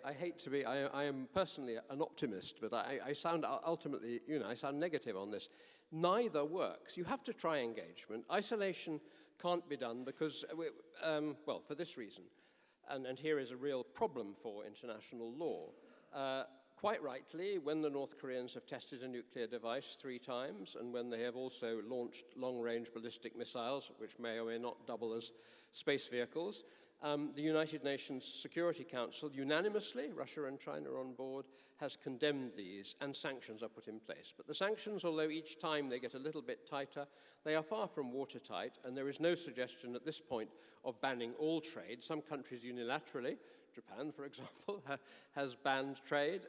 I hate to be, I am personally an optimist, but I sound ultimately, I sound negative on this. Neither works. You have to try engagement. Isolation can't be done because, well, for this reason, and here is a real problem for international law. Quite rightly, when the North Koreans have tested a nuclear device 3 times, and when they have also launched long-range ballistic missiles, which may or may not double as space vehicles, the United Nations Security Council unanimously, Russia and China are on board, has condemned these, and sanctions are put in place. But the sanctions, although each time they get a little bit tighter, they are far from watertight, and there is no suggestion at this point of banning all trade. Some countries unilaterally, Japan, for example, has banned trade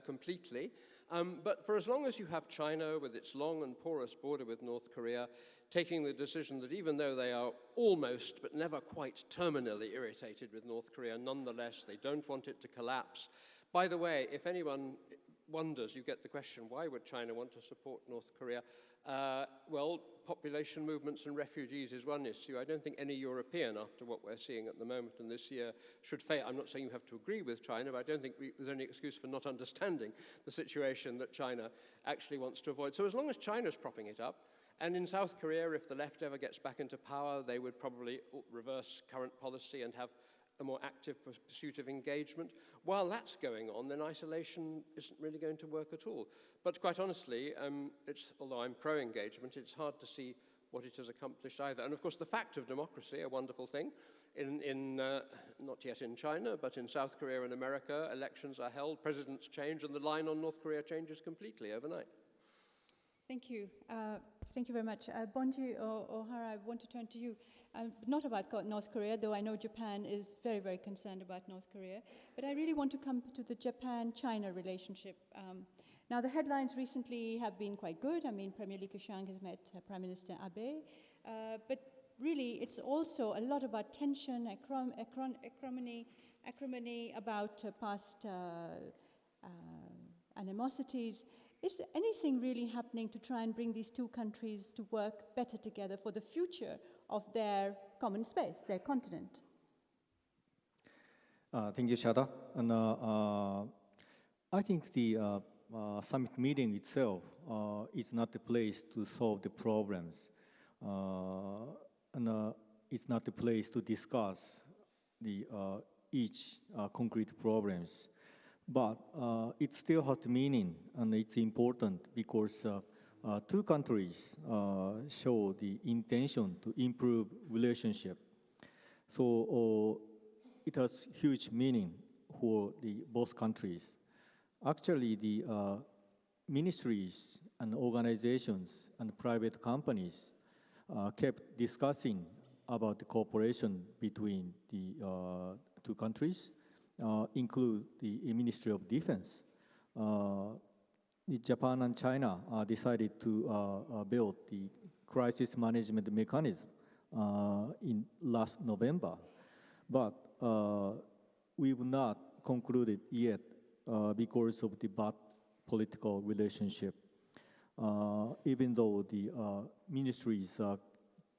completely. But for as long as you have China, with its long and porous border with North Korea, taking the decision that even though they are almost but never quite terminally irritated with North Korea, nonetheless, they don't want it to collapse. By the way, if anyone wonders, you get the question, why would China want to support North Korea? Well, population movements and refugees is one issue. I don't think any European, after what we're seeing at the moment and this year, should fail. I'm not saying you have to agree with China, but I don't think there's any excuse for not understanding the situation that China actually wants to avoid. So as long as China's propping it up, and in South Korea, if the left ever gets back into power, they would probably reverse current policy and have a more active pursuit of engagement. While that's going on, then isolation isn't really going to work at all. But quite honestly, although I'm pro-engagement, it's hard to see what it has accomplished either. And of course, the fact of democracy, a wonderful thing. Not yet in China, but in South Korea and America, elections are held, presidents change, and the line on North Korea changes completely overnight. Thank you. Thank you very much. Bonji O'Hara, I want to turn to you. Not about North Korea, though I know Japan is very, very concerned about North Korea. But I really want to come to the Japan-China relationship. Now, the headlines recently have been quite good. I mean, Premier Li Keqiang has met Prime Minister Abe. But really, it's also a lot about tension, acrimony about past animosities. Is there anything really happening to try and bring these two countries to work better together for the future of their common space, their continent? Thank you, Shada. And I think the summit meeting itself is not the place to solve the problems. And it's not the place to discuss the each concrete problems. But it still has meaning, and it's important because two countries show the intention to improve relationship. So it has huge meaning for the both countries. Actually, the ministries and organizations and private companies kept discussing about the cooperation between the two countries, include the Ministry of Defense. Japan and China decided to build the crisis management mechanism in last November, but we've not concluded yet because of the bad political relationship. Even though the ministries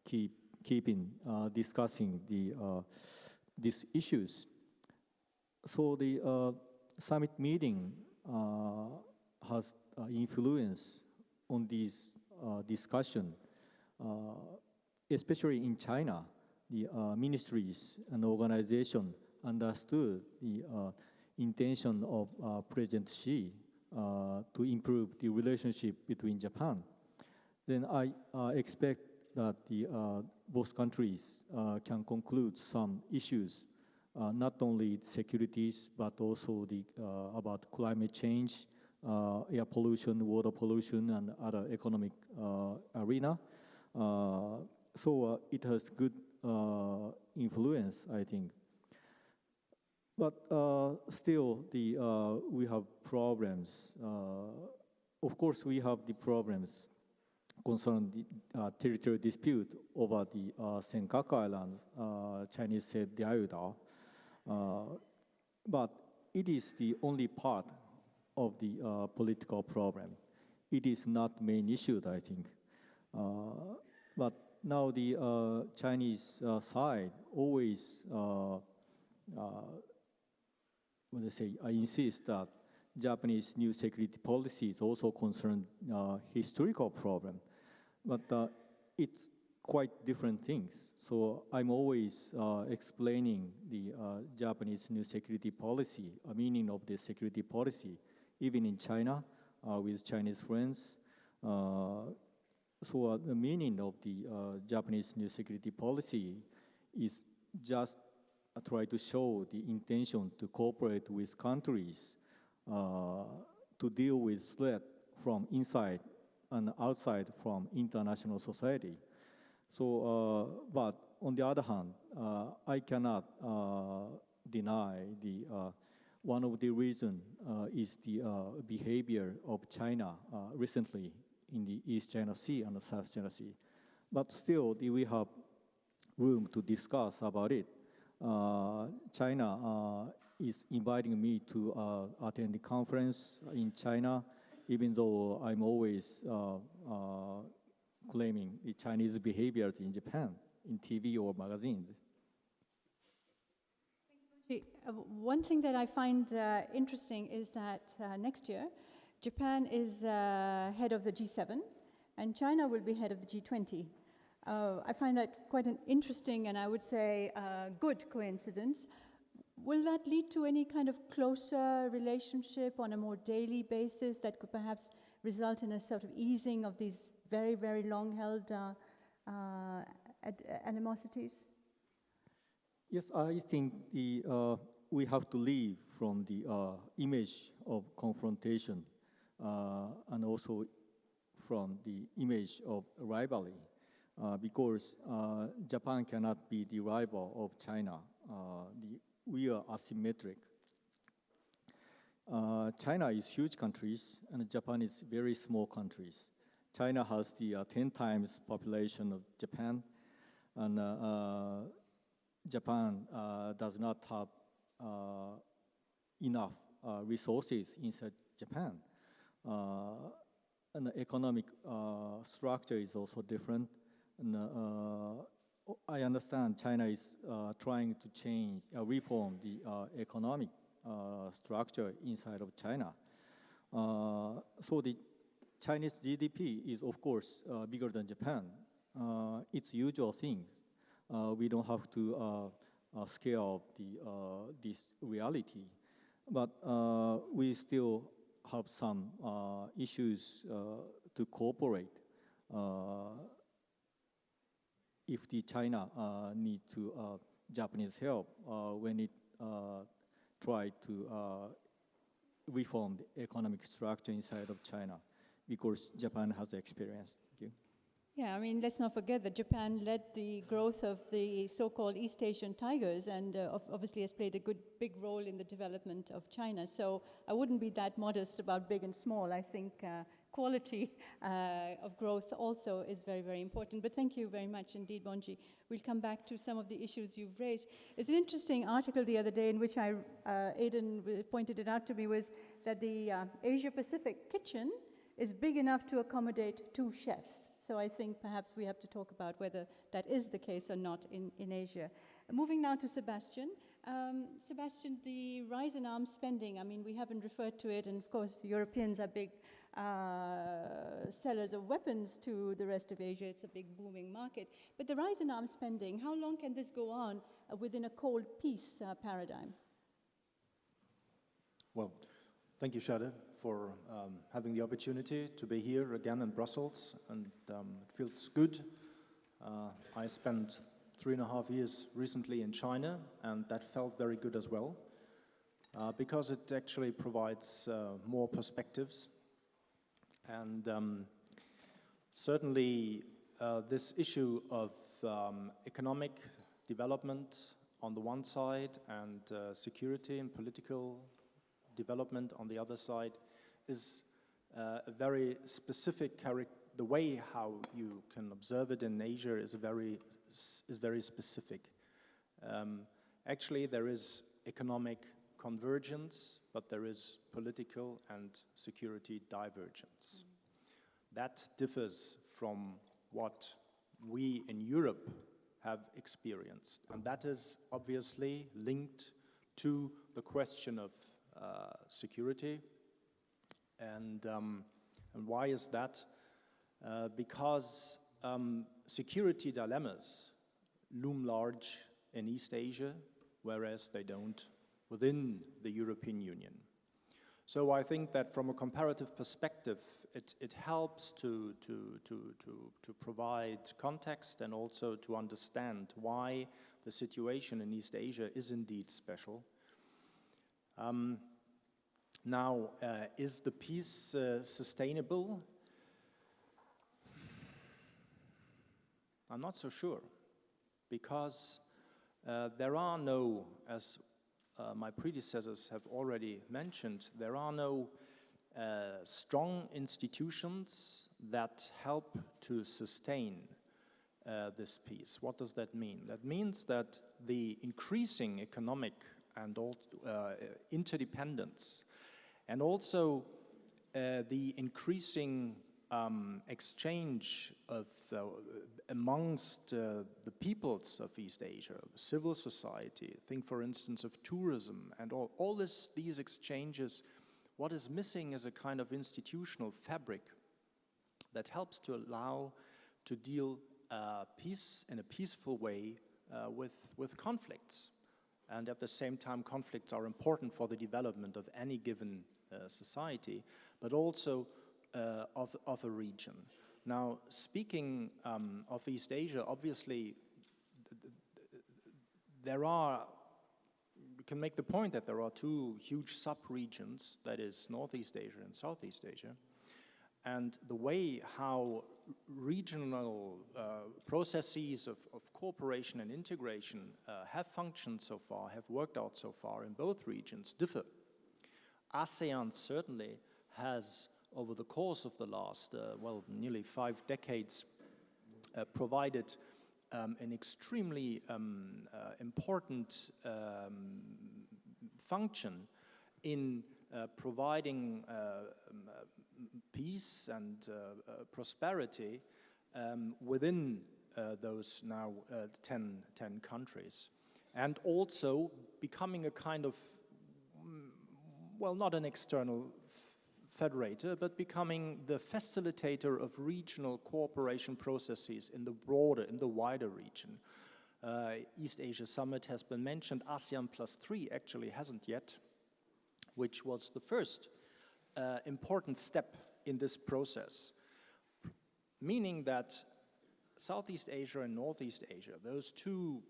keeping discussing these issues. So the summit meeting has influence on this discussion, especially in China. The ministries and organizations understood the intention of President Xi to improve the relationship between Japan. Then I expect that the both countries can conclude some issues, not only securities, but also the about climate change, air pollution, water pollution, and other economic arena. So it has good influence, I think. But still, we have problems. Of course, we have the problems concerning the territorial dispute over the Senkaku Islands. Chinese said Diaoyuda. But it is the only part of the political problem. It is not main issue, I think. But now the Chinese side always I insist that Japanese new security policy is also concerned historical problem, but it's quite different things. So I'm always explaining the Japanese new security policy, a meaning of the security policy, even in China with Chinese friends. So the meaning of the Japanese new security policy is just try to show the intention to cooperate with countries to deal with threat from inside and outside from international society. So, but on the other hand, I cannot deny the one of the reason is the behavior of China recently in the East China Sea and the South China Sea. But still, we have room to discuss about it. China is inviting me to attend the conference in China, even though I'm always claiming the Chinese behaviors in Japan, in TV or magazines. One thing that I find interesting is that next year, Japan is head of the G7, and China will be head of the G20. I find that quite an interesting and I would say good coincidence. Will that lead to any kind of closer relationship on a more daily basis that could perhaps result in a sort of easing of these very, very long-held animosities? Yes, I think we have to leave from the image of confrontation and also from the image of rivalry, because Japan cannot be the rival of China. We are asymmetric. China is huge countries, and Japan is very small countries. China has the 10 times population of Japan, and Japan does not have enough resources inside Japan. And the economic structure is also different. And I understand China is trying to change, reform the economic structure inside of China. So the Chinese GDP is, of course, bigger than Japan. It's usual thing. We don't have to scare of this reality. But we still have some issues to cooperate if the China need to Japanese help when it try to reform the economic structure inside of China, because Japan has experience. Thank you. Yeah, I mean, let's not forget that Japan led the growth of the so-called East Asian tigers and obviously has played a big role in the development of China. So I wouldn't be that modest about big and small. I think quality of growth also is very, very important. But thank you very much indeed, Bonji. We'll come back to some of the issues you've raised. It's an interesting article the other day in which Aidan pointed it out to me, was that the Asia-Pacific kitchen is big enough to accommodate 2 chefs. So I think perhaps we have to talk about whether that is the case or not in Asia. Moving now to Sebastian. Sebastian, the rise in arms spending, I mean, we haven't referred to it, and of course, the Europeans are big sellers of weapons to the rest of Asia. It's a big booming market. But the rise in arms spending, how long can this go on within a cold peace paradigm? Well, thank you, Shada, for having the opportunity to be here again in Brussels, and it feels good. I spent 3.5 years recently in China, and that felt very good as well, because it actually provides more perspectives. And certainly this issue of economic development on the one side and security and political development on the other side is a very specific character. The way how you can observe it in Asia is very specific. Actually, there is economic convergence, but there is political and security divergence. That differs from what we in Europe have experienced, and that is obviously linked to the question of security. And why is that? Because security dilemmas loom large in East Asia, whereas they don't within the European Union. So I think that from a comparative perspective, it helps to provide context and also to understand why the situation in East Asia is indeed special. Now, is the peace sustainable? I'm not so sure, because there are no, as my predecessors have already mentioned, there are no strong institutions that help to sustain this peace. What does that mean? That means that the increasing economic and interdependence, and also the increasing exchange of amongst the peoples of East Asia, civil society. Think, for instance, of tourism and all these exchanges. What is missing is a kind of institutional fabric that helps to allow to deal peace in a peaceful way with conflicts. And at the same time, conflicts are important for the development of any given society, but also of a region. Now, speaking of East Asia, obviously, we can make the point that there are two huge sub-regions, that is Northeast Asia and Southeast Asia, and the way how regional processes of cooperation and integration have functioned so far, have worked out so far in both regions differ. ASEAN certainly has, over the course of the last, nearly 5 decades, provided an extremely important function in providing peace and prosperity within those now 10 countries, and also becoming a kind of, not an external federator, but becoming the facilitator of regional cooperation processes in the wider region. East Asia Summit has been mentioned. ASEAN +3 actually hasn't yet, which was the first important step in this process, meaning that Southeast Asia and Northeast Asia, those two,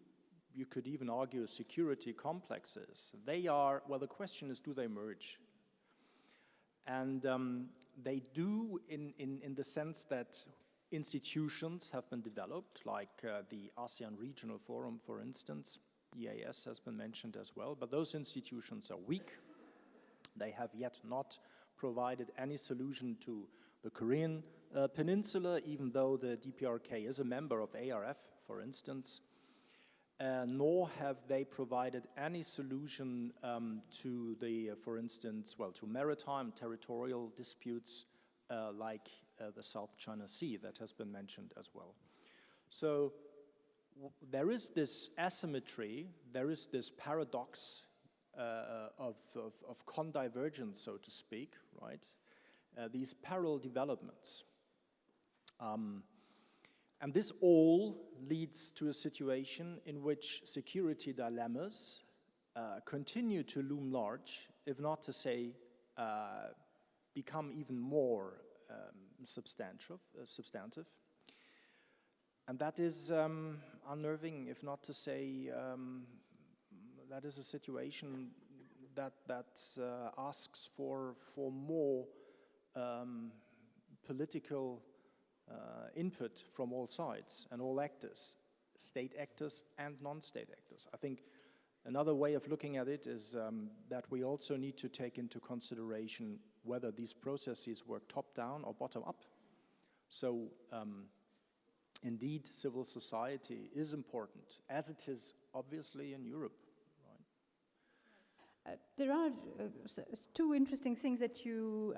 you could even argue, security complexes, they are, the question is, do they merge? And they do in the sense that institutions have been developed, like the ASEAN Regional Forum, for instance. EAS has been mentioned as well, but those institutions are weak. They have yet not provided any solution to the Korean Peninsula, even though the DPRK is a member of ARF, for instance. Nor have they provided any solution to the, for instance, to maritime territorial disputes like the South China Sea that has been mentioned as well. So there is this asymmetry, there is this paradox of condivergence, so to speak, right? These parallel developments. And this all leads to a situation in which security dilemmas continue to loom large, if not to say become even more substantive. And that is unnerving, if not to say that is a situation that asks for more political input from all sides and all actors, state actors and non-state actors. I think another way of looking at it is that we also need to take into consideration whether these processes work top-down or bottom-up. So indeed, civil society is important, as it is obviously in Europe. There are two interesting things that you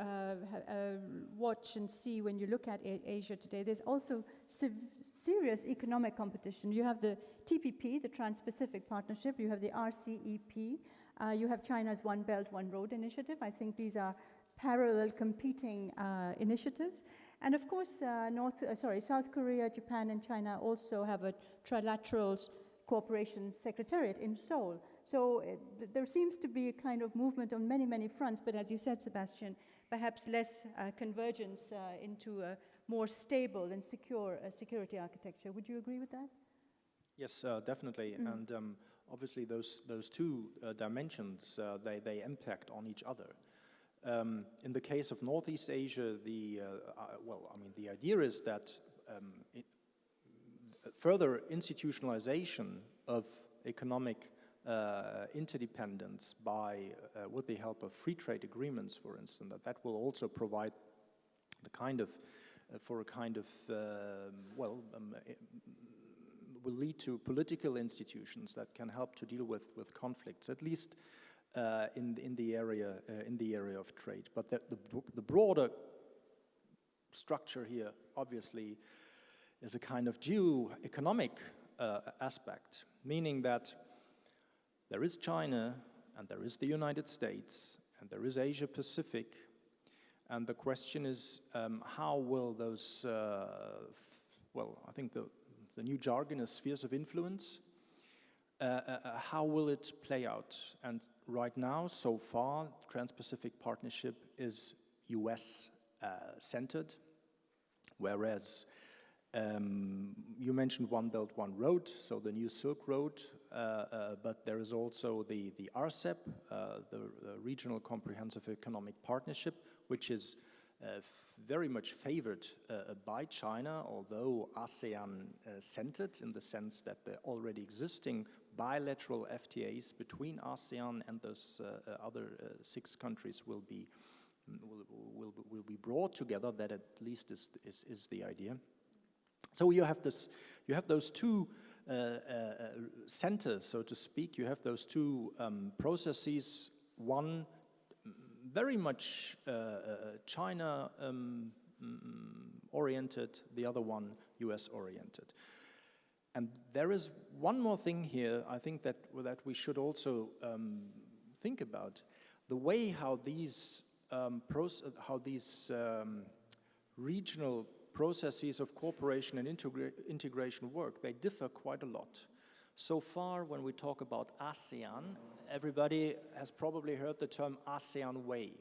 watch and see when you look at Asia today. There's also serious economic competition. You have the TPP, the Trans-Pacific Partnership. You have the RCEP. You have China's One Belt, One Road initiative. I think these are parallel competing initiatives. And of course, South Korea, Japan, and China also have a trilateral cooperation secretariat in Seoul. So there seems to be a kind of movement on many, many fronts, but as you said, Sebastian, perhaps less convergence into a more stable and secure security architecture. Would you agree with that? Yes, definitely. And obviously those two dimensions, they impact on each other. In the case of Northeast Asia, the idea is that further institutionalization of economic interdependence with the help of free trade agreements, for instance, that will also provide the kind of will lead to political institutions that can help to deal with conflicts, at least in the area of trade. But the broader structure here, obviously, is a kind of geo-economic aspect, meaning that there is China, and there is the United States, and there is Asia Pacific, and the question is how will those, I think the new jargon is spheres of influence, how will it play out? And right now, so far, Trans-Pacific Partnership is US centered. Whereas you mentioned One Belt, One Road, so the new Silk Road, but there is also the RCEP, the Regional Comprehensive Economic Partnership, which is very much favored by China, although ASEAN-centered in the sense that the already existing bilateral FTAs between ASEAN and those other 6 countries will be brought together. That at least is the idea. So you have those two centers, so to speak. You have those two processes. One very much China oriented, the other one US oriented. And there is one more thing here, I think that we should also think about. The way how these regional processes of cooperation and integration work, they differ quite a lot. So far, when we talk about ASEAN, everybody has probably heard the term ASEAN Way,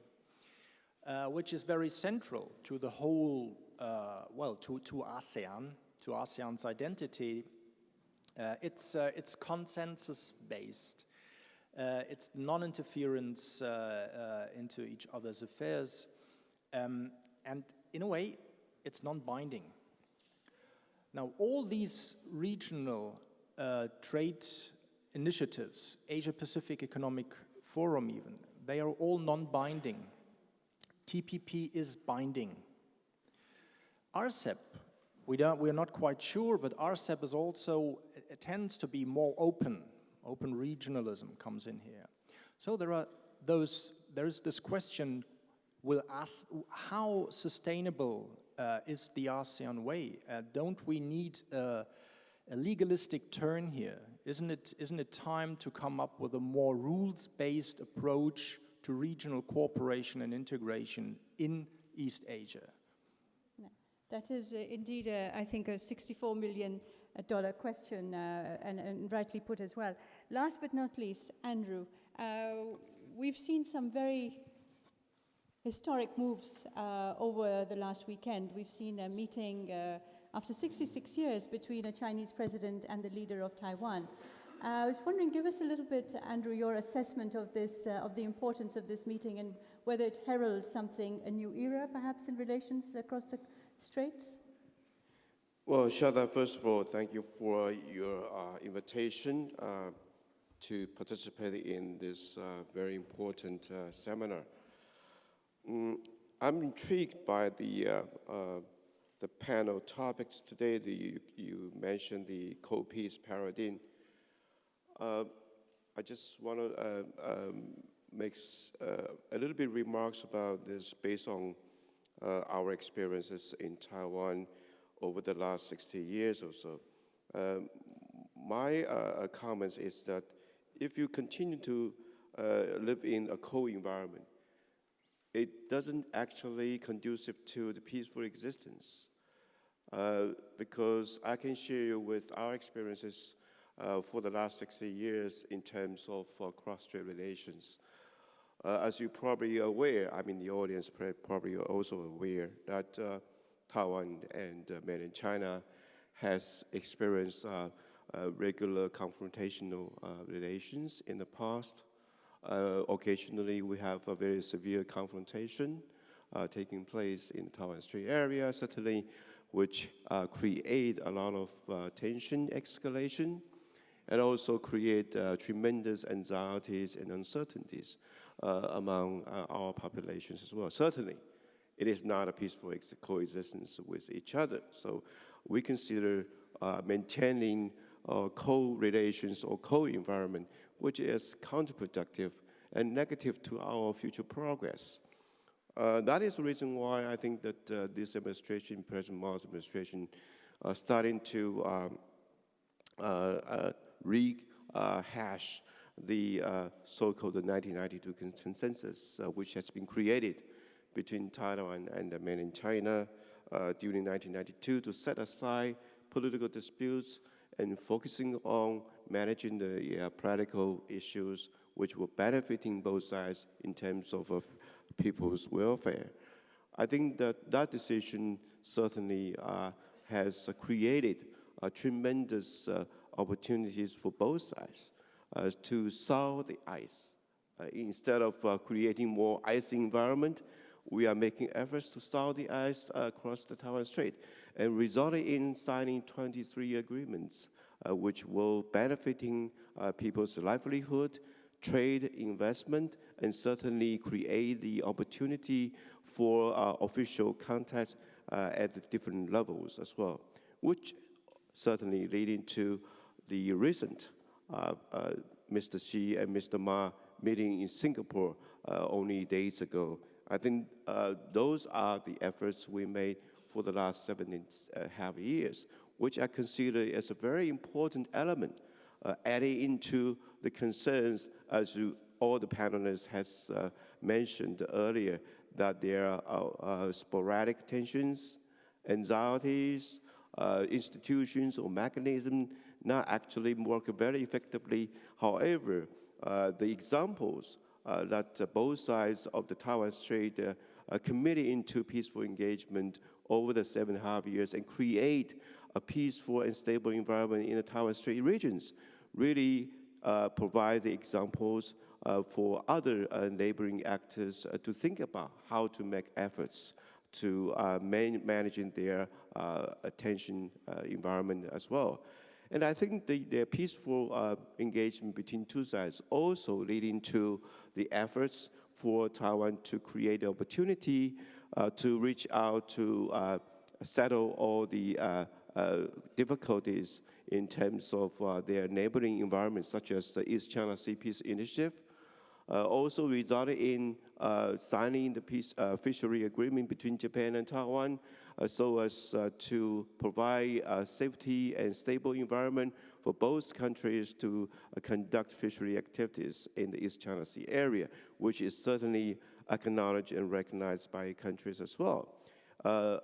which is very central to the whole, to ASEAN, to ASEAN's identity. It's consensus-based. It's non-interference into each other's affairs. And in a way, it's non-binding. Now, all these regional trade initiatives, Asia-Pacific Economic Forum even, they are all non-binding. TPP is binding. RCEP, we are not quite sure, but RCEP is also, it tends to be more open. Open regionalism comes in here. So there is this question, how sustainable is the ASEAN way? Don't we need a legalistic turn here? Isn't it time to come up with a more rules-based approach to regional cooperation and integration in East Asia? That is indeed, I think, a $64 million question, and rightly put as well. Last but not least, Andrew, we've seen some very historic moves over the last weekend. We've seen a meeting after 66 years between a Chinese president and the leader of Taiwan. I was wondering, give us a little bit, Andrew, your assessment of this, of the importance of this meeting and whether it heralds something, a new era, perhaps, in relations across the Straits? Well, Shada, first of all, thank you for your invitation to participate in this very important seminar. I'm intrigued by the panel topics today. You mentioned the co-peace paradigm. I just want to make a little bit remarks about this based on our experiences in Taiwan over the last 60 years or so. My comments is that if you continue to live in a co-environment, it doesn't actually conducive to the peaceful existence. Because I can share you with our experiences for the last 60 years in terms of cross-strait relations. As you're probably aware, I mean the audience probably also aware that Taiwan and mainland China has experienced regular confrontational relations in the past. Occasionally we have a very severe confrontation taking place in the Taiwan Strait area, certainly, which create a lot of tension, escalation, and also create tremendous anxieties and uncertainties among our populations as well. Certainly, it is not a peaceful coexistence with each other. So we consider maintaining co-relations or co-environment, which is counterproductive and negative to our future progress. That is the reason why I think that this administration, President Ma's administration, starting to rehash the so-called 1992 consensus, which has been created between Taiwan and mainland China during 1992 to set aside political disputes and focusing on managing the practical issues which were benefiting both sides in terms of people's welfare. I think that that decision certainly has created tremendous opportunities for both sides to solve the ice. Instead of creating more icy environment, we are making efforts to solve the ice across the Taiwan Strait, and resulting in signing 23 agreements, which will benefiting people's livelihood, trade, investment, and certainly create the opportunity for official contacts at the different levels as well, which certainly leading to the recent Mr. Xi and Mr. Ma meeting in Singapore only days ago. I think those are the efforts we made for the last 7.5 years, which I consider as a very important element, adding into the concerns, as all the panelists has mentioned earlier, that there are sporadic tensions, anxieties, institutions or mechanisms not actually work very effectively. However, the examples that both sides of the Taiwan Strait are committed into peaceful engagement over the 7.5 years and create a peaceful and stable environment in the Taiwan Strait regions really provide the examples for other neighboring actors to think about how to make efforts to managing their attention environment as well. And I think the peaceful engagement between two sides also leading to the efforts for Taiwan to create the opportunity to reach out to settle all the difficulties in terms of their neighboring environments, such as the East China Sea Peace Initiative, also resulted in signing the peace fishery agreement between Japan and Taiwan, so as to provide a safety and stable environment for both countries to conduct fishery activities in the East China Sea area, which is certainly acknowledged and recognized by countries as well.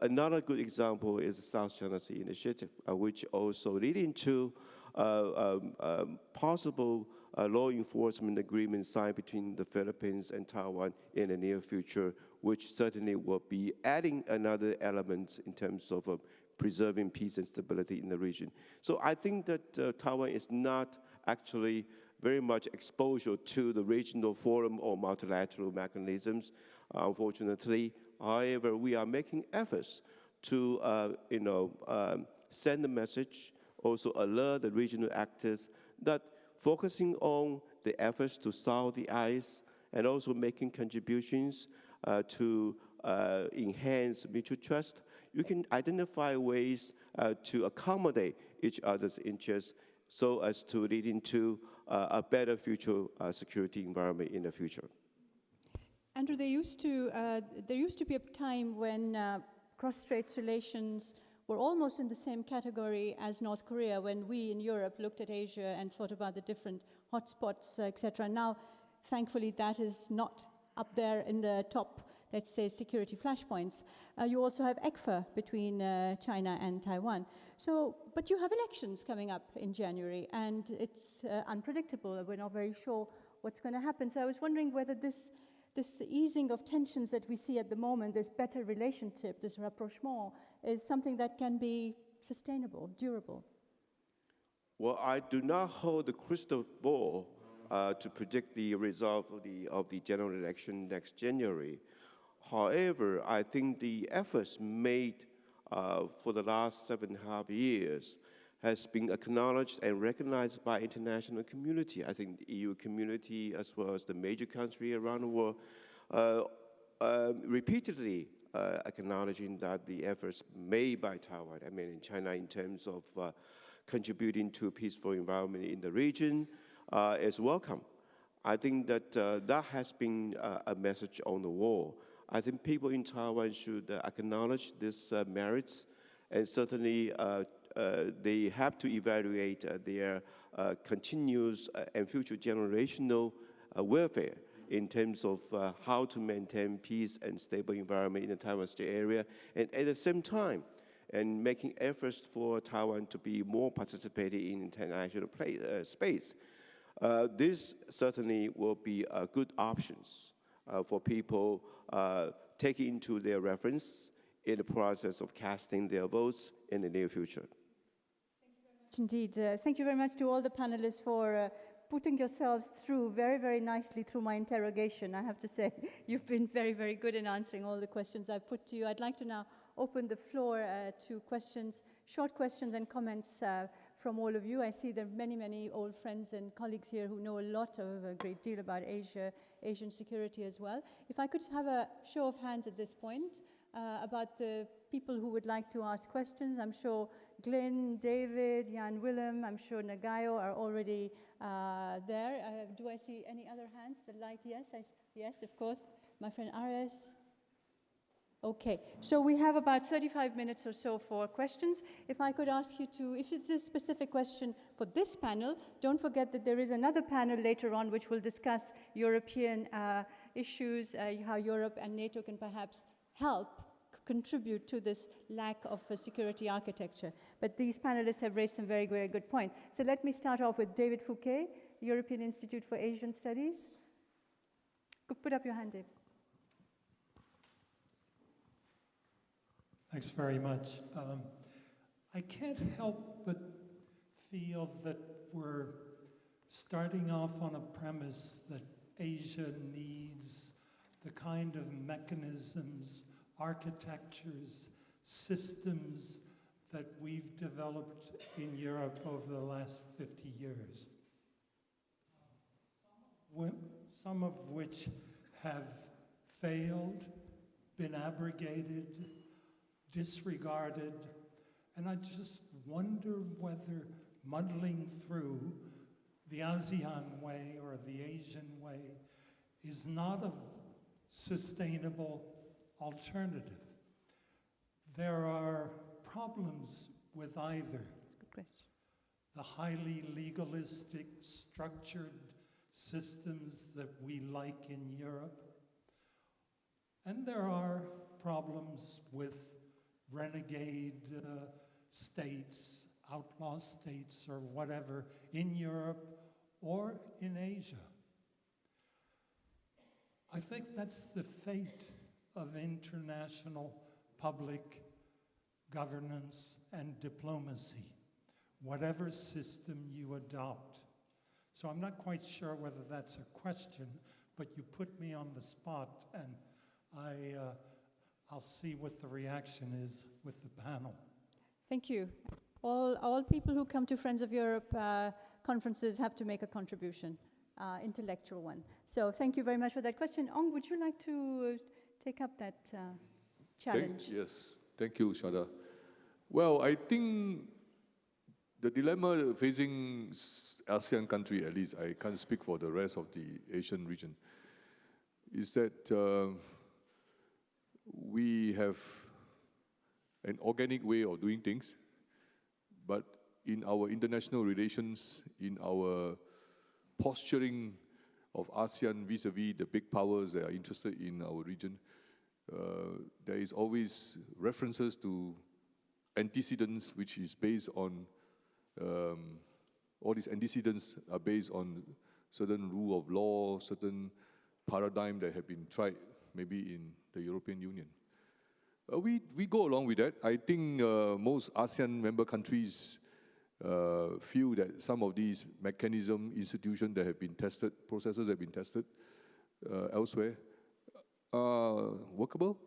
Another good example is the South China Sea Initiative, which also leading to possible law enforcement agreement signed between the Philippines and Taiwan in the near future, which certainly will be adding another element in terms of preserving peace and stability in the region. So I think that Taiwan is not actually very much exposure to the regional forum or multilateral mechanisms, unfortunately. However, we are making efforts to send a message, also alert the regional actors that focusing on the efforts to solve the ice and also making contributions to enhance mutual trust, you can identify ways to accommodate each other's interests so as to lead into a better future security environment in the future. Andrew, there used to be a time when cross-strait relations were almost in the same category as North Korea, when we in Europe looked at Asia and thought about the different hotspots, etc. Now, thankfully, that is not up there in the top, let's say, security flashpoints. You also have ECFA between China and Taiwan. So, but you have elections coming up in January, and it's unpredictable. We're not very sure what's going to happen. So I was wondering whether this easing of tensions that we see at the moment, this better relationship, this rapprochement, is something that can be sustainable, durable. Well, I do not hold the crystal ball to predict the result of the general election next January. However, I think the efforts made for the last 7.5 years has been acknowledged and recognized by international community. I think the EU community, as well as the major countries around the world, repeatedly acknowledging that the efforts made by Taiwan, I mean in China, in terms of contributing to a peaceful environment in the region is welcome. I think that that has been a message on the wall. I think people in Taiwan should acknowledge these merits, and certainly they have to evaluate their continuous and future generational welfare in terms of how to maintain peace and stable environment in the Taiwan Strait area, and at the same time, and making efforts for Taiwan to be more participating in international space. This certainly will be good options for people take into their reference in the process of casting their votes in the near future. Indeed. Thank you very much to all the panelists for putting yourselves through very, very nicely through my interrogation. I have to say, you've been very, very good in answering all the questions I've put to you. I'd like to now open the floor to questions, short questions and comments from all of you. I see there are many, many old friends and colleagues here who know a great deal about Asia, Asian security as well. If I could have a show of hands at this point about the people who would like to ask questions. I'm sure Glenn, David, Jan Willem, I'm sure Nagayo are already there. Do I see any other hands? The light, yes? Yes, of course. My friend Ares. Okay, so we have about 35 minutes or so for questions. If I could ask you to, if it's a specific question for this panel, don't forget that there is another panel later on which will discuss European issues, how Europe and NATO can perhaps help contribute to this lack of a security architecture. But these panelists have raised some very, very good points. So let me start off with David Fouquet, European Institute for Asian Studies. Put up your hand, David. Thanks very much. I can't help but feel that we're starting off on a premise that Asia needs the kind of mechanisms, architectures, systems that we've developed in Europe over the last 50 years. Some of which have failed, been abrogated, disregarded, and I just wonder whether muddling through the ASEAN way or the Asian way is not a sustainable alternative. There are problems with either. Good question. The highly legalistic, structured systems that we like in Europe, and there are problems with renegade states, outlaw states, or whatever in Europe or in Asia. I think that's the fate of international public governance and diplomacy, whatever system you adopt. So I'm not quite sure whether that's a question, but you put me on the spot, and I'll see what the reaction is with the panel. Thank you. All people who come to Friends of Europe conferences have to make a contribution, intellectual one. So thank you very much for that question. Ong, would you like to take up that challenge? Yes, thank you, Shada. Well, I think the dilemma facing ASEAN country, at least I can't speak for the rest of the Asian region, is that we have an organic way of doing things, but in our international relations, in our posturing of ASEAN vis-a-vis the big powers that are interested in our region, there is always references to antecedents, which is based on, all these antecedents are based on certain rule of law, certain paradigm that have been tried maybe in the European Union. We go along with that. I think most ASEAN member countries feel that some of these mechanism, institutions that have been tested, processes that have been tested elsewhere, are workable.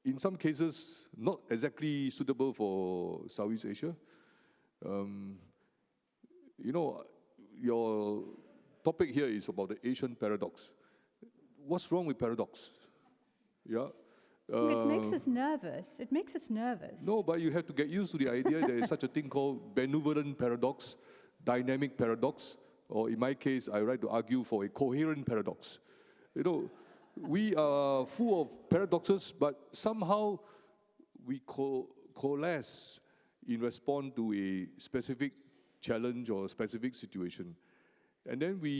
In some cases, not exactly suitable for Southeast Asia. You know, your topic here is about the Asian paradox. What's wrong with paradox? Yeah. It makes us nervous. It makes us nervous. No, but you have to get used to the idea there is such a thing called benevolent paradox, dynamic paradox, or in my case, I like to argue for a coherent paradox. You know, we are full of paradoxes, but somehow we coalesce in response to a specific challenge or a specific situation. And then we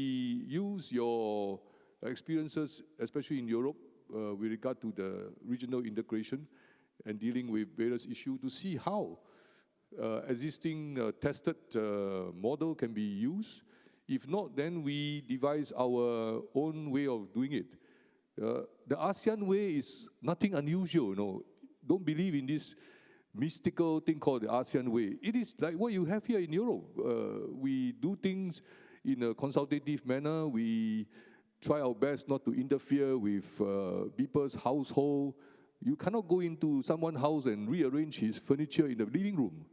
use your experiences, especially in Europe, with regard to the regional integration and dealing with various issues to see how existing tested model can be used. If not, then we devise our own way of doing it. The ASEAN way is nothing unusual, Don't believe in this mystical thing called the ASEAN way. It is like what you have here in Europe. We do things in a consultative manner. We try our best not to interfere with people's household. You cannot go into someone's house and rearrange his furniture in the living room.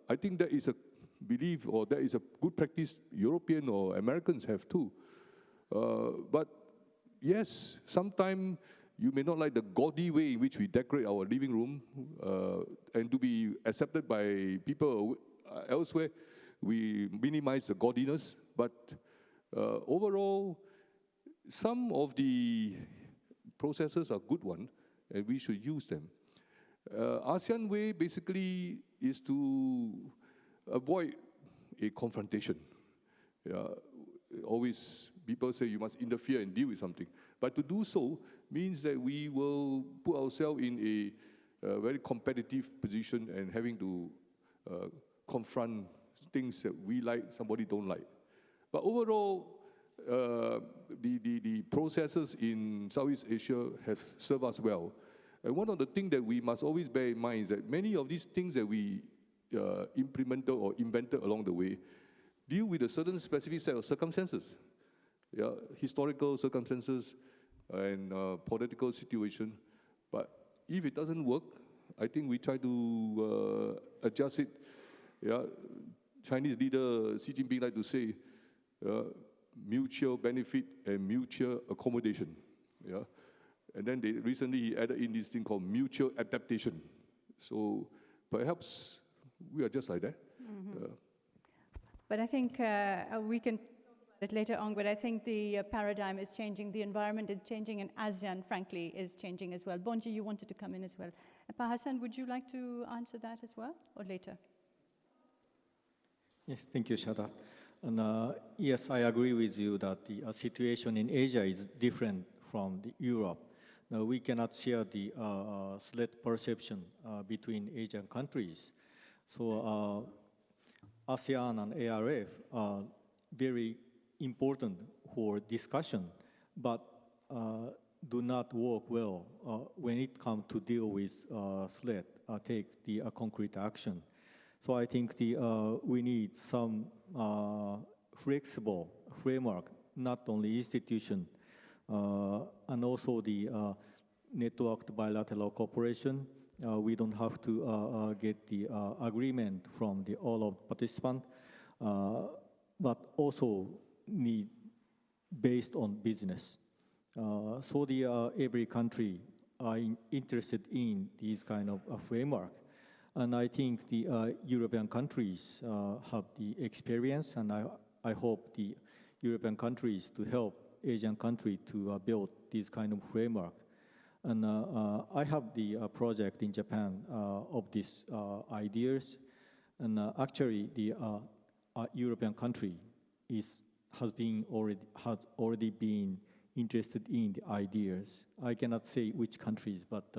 I think that is a belief, or that is a good practice European or Americans have too. But yes, sometimes you may not like the gaudy way in which we decorate our living room, and to be accepted by people elsewhere, we minimize the gaudiness. But overall, some of the processes are good ones, and we should use them. ASEAN way basically is to avoid a confrontation. Always people say you must interfere and deal with something. But to do so means that we will put ourselves in a very competitive position and having to confront things that we like, somebody don't like. But overall, the processes in Southeast Asia have served us well. And one of the things that we must always bear in mind is that many of these things that we implemented or invented along the way deal with a certain specific set of circumstances, historical circumstances and political situation. But if it doesn't work, I think we try to adjust it. Chinese leader Xi Jinping like to say, mutual benefit and mutual accommodation. And then recently he added in this thing called mutual adaptation. So perhaps we are just like that. But I think we can talk about it later on, but I think the paradigm is changing, the environment is changing, and ASEAN, frankly, is changing as well. Bonji, you wanted to come in as well. Pa Hassan, would you like to answer that as well, or later? Yes, thank you, Shada. And yes, I agree with you that the situation in Asia is different from Europe. Now, we cannot share the threat perception between Asian countries. So ASEAN and ARF are very important for discussion, but do not work well when it comes to deal with threat, take the concrete action. So I think we need some flexible framework, not only institution, and also the networked bilateral cooperation. We don't have to get the agreement from all of participants, but also need based on business. So every country are interested in this kind of framework. And I think the European countries have the experience, and I hope the European countries to help Asian countries to build this kind of framework. And I have the project in Japan of these ideas, and actually the European country has already been interested in the ideas. I cannot say which countries, but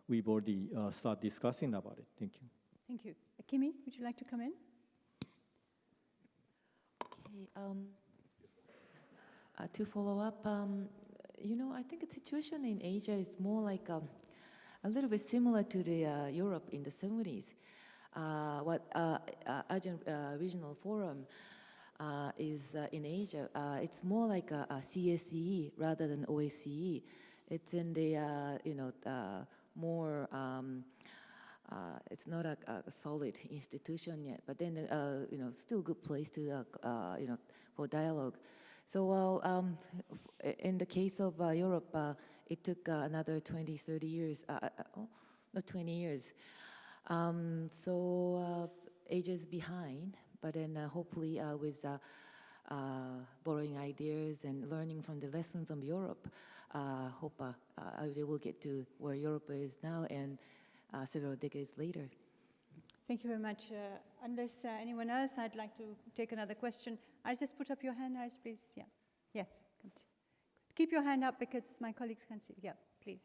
we've already started discussing about it. Thank you. Thank you. Kimi, would you like to come in? Okay. To follow up, I think the situation in Asia is more like a little bit similar to the Europe in the 70s. What Asian Regional Forum is in Asia, it's more like a CSCE rather than OSCE. It's in the more. It's not a solid institution yet, but then still good place to for dialogue. So in the case of Europe, it took another 20, 30 years, not 20 years. So Asia's behind, but then hopefully with borrowing ideas and learning from the lessons of Europe, hope they will get to where Europe is now and several decades later. Thank you very much. Unless anyone else, I'd like to take another question. Iris, just put up your hand, Iris, please. Yeah. Yes. Keep your hand up because my colleagues can see. Yeah, please.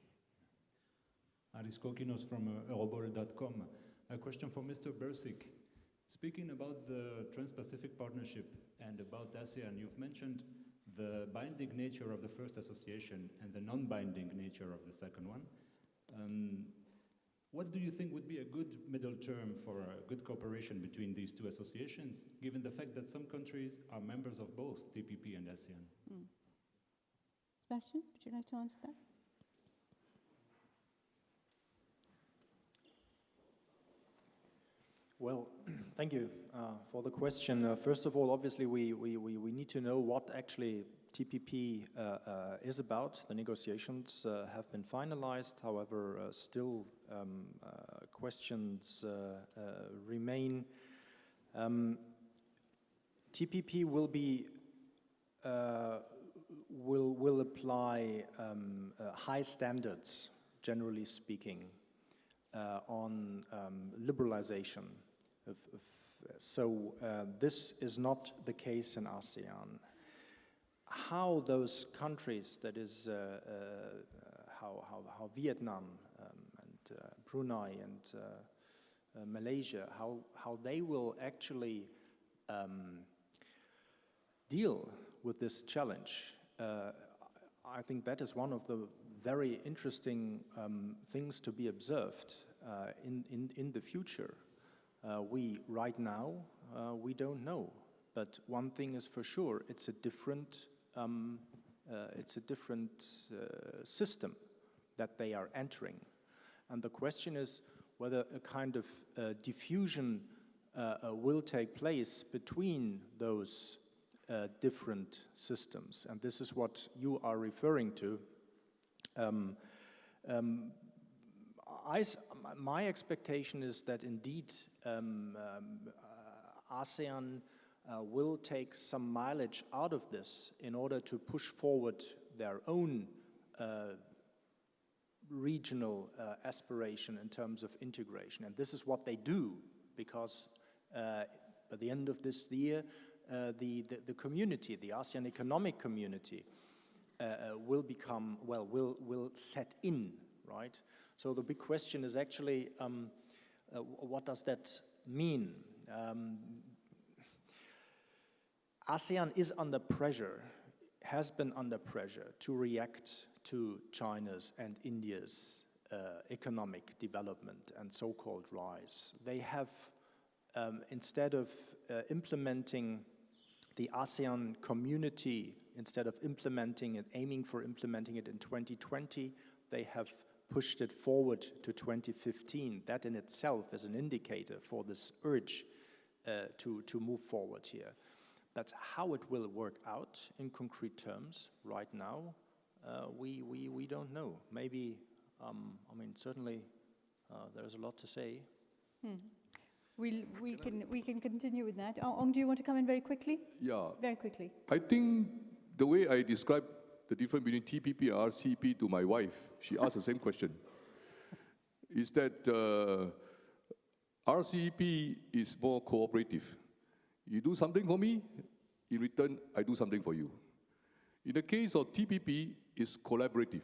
Aris Kokinos from Eurobol.com. A question for Mr. Bursik. Speaking about the Trans-Pacific Partnership and about ASEAN, you've mentioned the binding nature of the first association and the non-binding nature of the second one. What do you think would be a good middle term for a good cooperation between these two associations, given the fact that some countries are members of both TPP and ASEAN? Sebastian, would you like to answer that? Well, thank you for the question. First of all, obviously, we need to know what actually TPP is about. The negotiations have been finalized. However, still questions remain. TPP will be will apply high standards, generally speaking, on liberalization. So this is not the case in ASEAN. How those countries, that is how Vietnam and Brunei and Malaysia, how they will actually deal with this challenge, I think that is one of the very interesting things to be observed in the future. We right now we don't know, but one thing is for sure: it's a different system that they are entering, and the question is whether a kind of diffusion will take place between those different systems, and this is what you are referring to. My expectation is that indeed ASEAN will take some mileage out of this in order to push forward their own regional aspiration in terms of integration. And this is what they do, because by the end of this year, the community, the ASEAN Economic Community, will set in, right? So the big question is actually, what does that mean? ASEAN is under pressure, has been under pressure to react to China's and India's economic development and so-called rise. They have, instead of implementing the ASEAN community, instead of implementing it, aiming for implementing it in 2020, they have pushed it forward to 2015. That in itself is an indicator for this urge to move forward here. But how it will work out in concrete terms right now, we don't know. Maybe, certainly there's a lot to say. We can continue with that. Ong, do you want to come in very quickly? Yeah. Very quickly. I think the way I describe the difference between TPP and RCEP to my wife, she asked the same question, is that RCEP is more cooperative. You do something for me, in return, I do something for you. In the case of TPP, it's collaborative.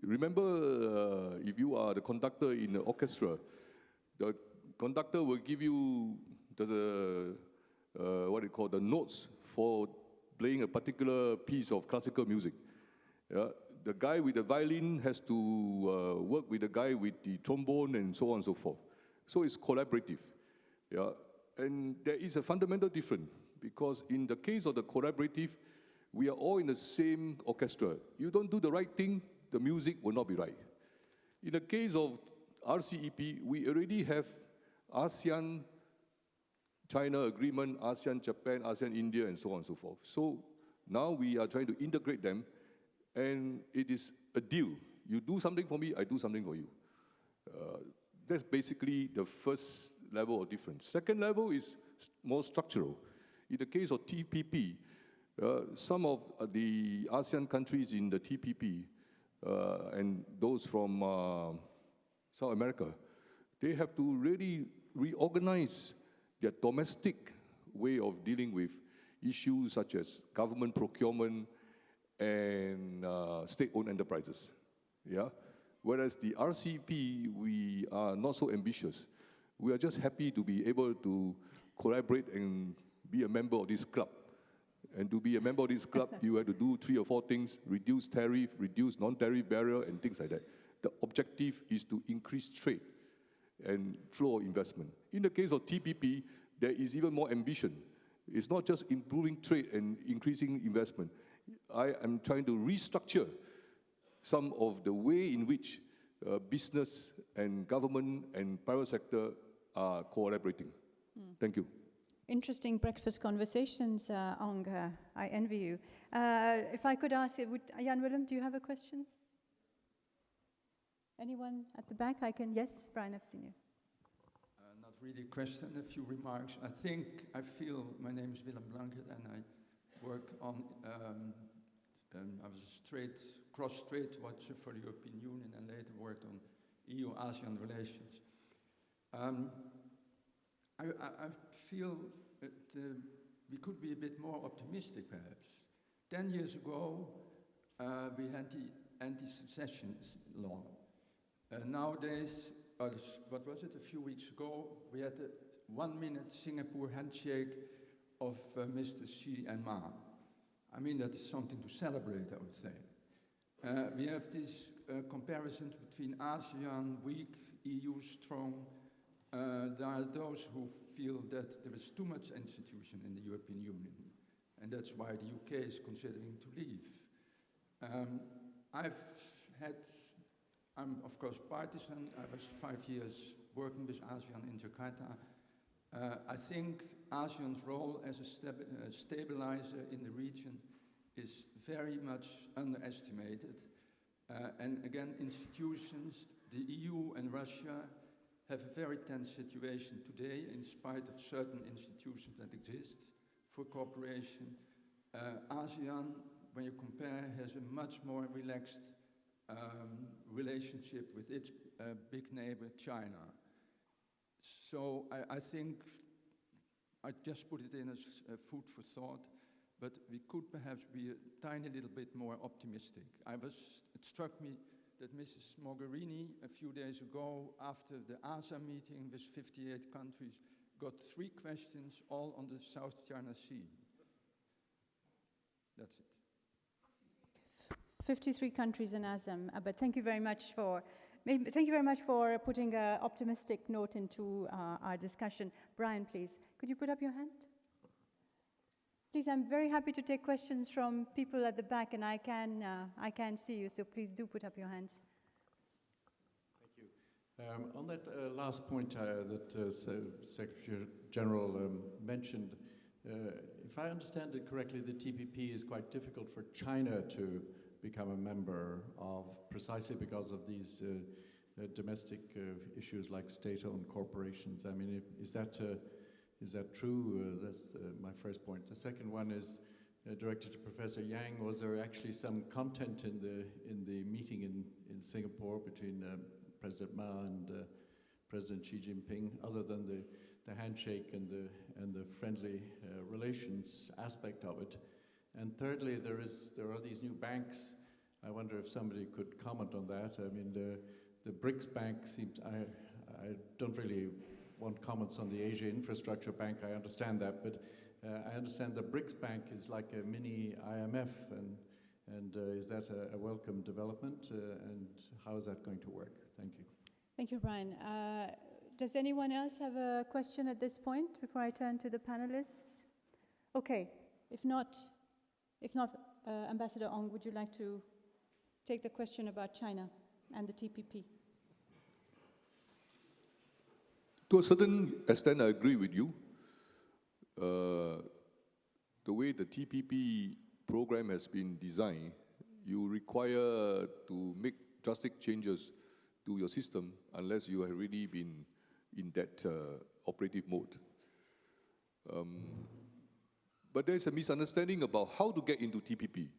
Remember, if you are the conductor in the orchestra, the conductor will give you the notes for playing a particular piece of classical music. Yeah? The guy with the violin has to work with the guy with the trombone and so on and so forth. So it's collaborative. Yeah? And there is a fundamental difference, because in the case of the collaborative, we are all in the same orchestra. You don't do the right thing, the music will not be right. In the case of RCEP, we already have ASEAN China agreement, ASEAN Japan, ASEAN India, and so on and so forth. So now we are trying to integrate them, and it is a deal. You do something for me, I do something for you. That's basically the first level of difference. Second level is more structural. In the case of TPP, some of the ASEAN countries in the TPP and those from South America, they have to really reorganize their domestic way of dealing with issues such as government procurement and state-owned enterprises. Yeah? Whereas the RCEP, we are not so ambitious. We are just happy to be able to collaborate and be a member of this club. And to be a member of this club, you have to do 3 or 4 things: reduce tariff, reduce non-tariff barrier, and things like that. The objective is to increase trade and flow of investment. In the case of TPP, there is even more ambition. It's not just improving trade and increasing investment. I am trying to restructure some of the way in which business and government and private sector are collaborating. Thank you. Interesting breakfast conversations, Ong. I envy you. If I could ask, Jan Willem, do you have a question? Anyone at the back? Yes, Brian, I've seen you. Not really a question, a few remarks. I feel, my name is Willem Blanket and I work on, I was a cross-strait watcher for the European Union and later worked on EU-ASEAN relations. I feel that we could be a bit more optimistic, perhaps. 10 years ago, we had the anti-secession law. Nowadays, what was it, a few weeks ago, we had a 1-minute Singapore handshake of Mr. Xi and Ma. I mean, that is something to celebrate, I would say. We have these comparisons between ASEAN weak, EU strong. There are those who feel that there is too much institution in the European Union, and that's why the UK is considering to leave. I'm of course partisan. I was 5 years working with ASEAN in Jakarta. I think ASEAN's role as a stabilizer in the region is very much underestimated. And again, institutions, the EU and Russia have a very tense situation today in spite of certain institutions that exist for cooperation. ASEAN, when you compare, has a much more relaxed relationship with its big neighbor, China. So I think, I just put it in as food for thought, but we could perhaps be a tiny little bit more optimistic. It struck me that Mrs. Mogherini, a few days ago, after the ASA meeting with 58 countries, got 3 questions all on the South China Sea. That's it. 53 countries in ASEM, but thank you very much for putting an optimistic note into our discussion. Brian, please, could you put up your hand? Please, I'm very happy to take questions from people at the back, and I can see you, so please do put up your hands. Thank you. On that last point that Secretary General mentioned, if I understand it correctly, the TPP is quite difficult for China to become a member of, precisely because of these domestic issues like state-owned corporations. I mean, is that true? That's my first point. The second one is directed to Professor Yang. Was there actually some content in the meeting in Singapore between President Ma and President Xi Jinping, other than the handshake and the friendly relations aspect of it? And thirdly, there are these new banks. I wonder if somebody could comment on that. I mean, the BRICS Bank seems. I don't really want comments on the Asia Infrastructure Bank. I understand that, but I understand the BRICS Bank is like a mini IMF, and is that a welcome development? And how is that going to work? Thank you. Thank you, Brian. Does anyone else have a question at this point before I turn to the panelists? Okay. If not, Ambassador Ong, would you like to take the question about China and the TPP? To a certain extent, I agree with you. The way the TPP program has been designed, you require to make drastic changes to your system unless you have really been in that operative mode. But there's a misunderstanding about how to get into TPP.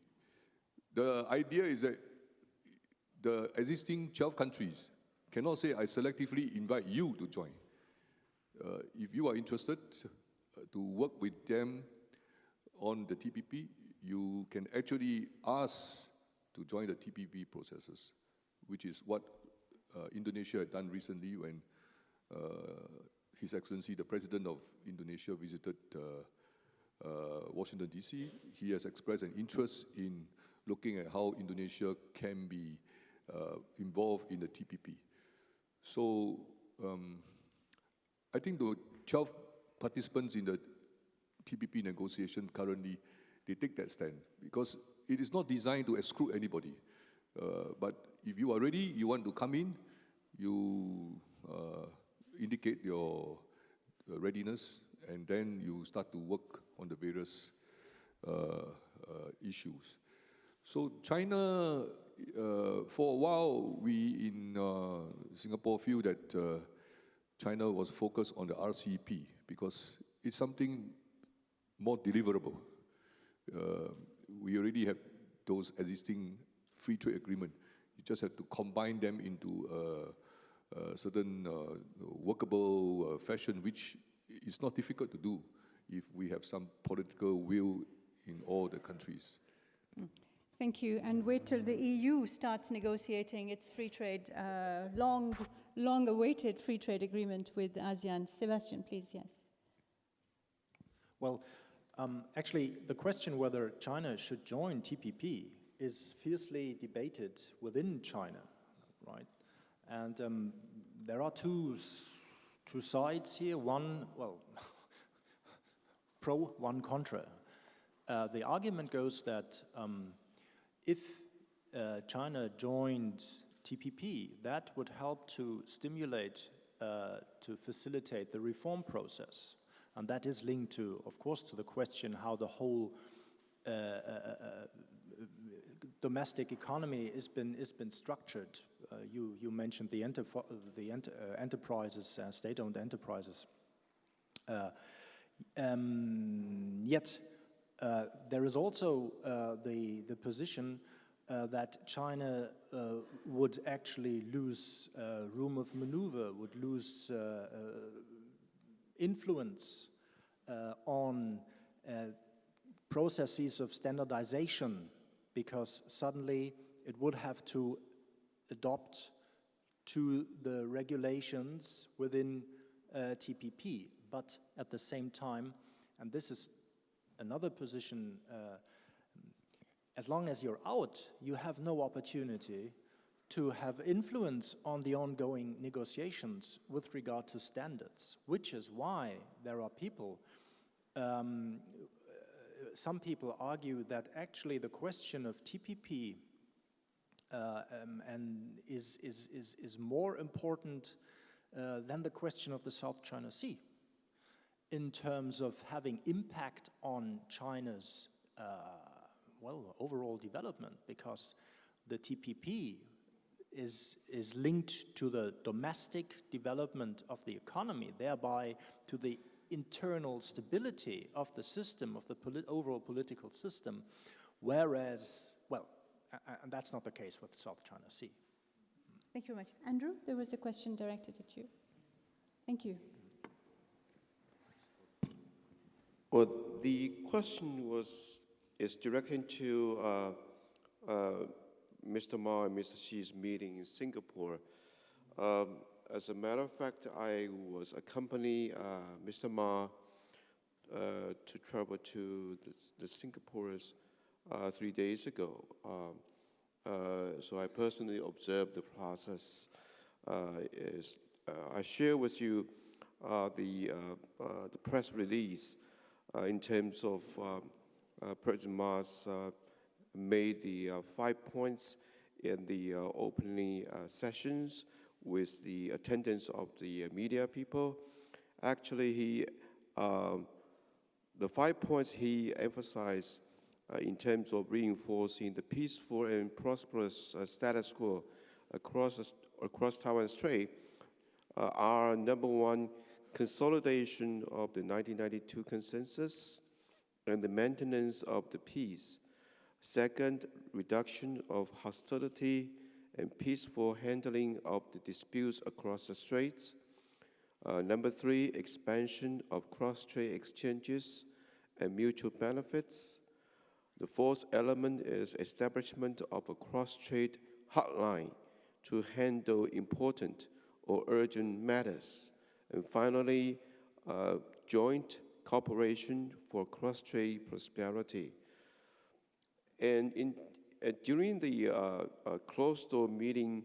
The idea is that the existing 12 countries cannot say, I selectively invite you to join. If you are interested to work with them on the TPP, you can actually ask to join the TPP processes, which is what Indonesia had done recently when His Excellency, the President of Indonesia, visited Washington, D.C. He has expressed an interest in looking at how Indonesia can be involved in the TPP. So I think the 12 participants in the TPP negotiation currently, they take that stand because it is not designed to exclude anybody. But if you are ready, you want to come in, you indicate your readiness, and then you start to work on the various issues. So China, for a while, we in Singapore feel that China was focused on the RCEP because it's something more deliverable. We already have those existing free trade agreement. You just have to combine them into a certain workable fashion, which is not difficult to do if we have some political will in all the countries. Thank you. And wait till the EU starts negotiating its free trade, long-awaited free trade agreement with ASEAN. Sebastian, please, yes. Well, actually, the question whether China should join TPP is fiercely debated within China, right? And there are two sides here. One, well, pro, one contra. The argument goes that if China joined TPP, that would help to stimulate, to facilitate the reform process. And that is linked to, of course, to the question how the whole domestic economy has been structured. You mentioned the enterprises, state-owned enterprises. Yet there is also the position that China would actually lose room of maneuver, would lose influence on processes of standardization, because suddenly it would have to adopt to the regulations within TPP. But at the same time, and this is another position, as long as you're out, you have no opportunity to have influence on the ongoing negotiations with regard to standards, which is why there are people, some people argue that actually the question of TPP is more important than the question of the South China Sea in terms of having impact on China's overall development, because the TPP is linked to the domestic development of the economy, thereby to the internal stability of the system, of the overall political system, whereas, and that's not the case with South China Sea. Thank you very much. Andrew, there was a question directed at you. Thank you. Well, the question is directed to Mr. Ma and Mr. Xi's meeting in Singapore. As a matter of fact, I was accompanying Mr. Ma to travel to the Singapore 3 days ago. So I personally observed the process. I share with you the press release in terms of President Ma's made the 5 points in the opening sessions with the attendance of the media people. Actually, the 5 points he emphasized in terms of reinforcing the peaceful and prosperous status quo across Taiwan Strait are: number one, consolidation of the 1992 consensus and the maintenance of the peace. Second, reduction of hostility and peaceful handling of the disputes across the straits. Number three, expansion of cross-strait exchanges and mutual benefits. The fourth element is establishment of a cross-strait hotline to handle important or urgent matters. And finally, joint cooperation for cross-strait prosperity. And during the closed-door meeting,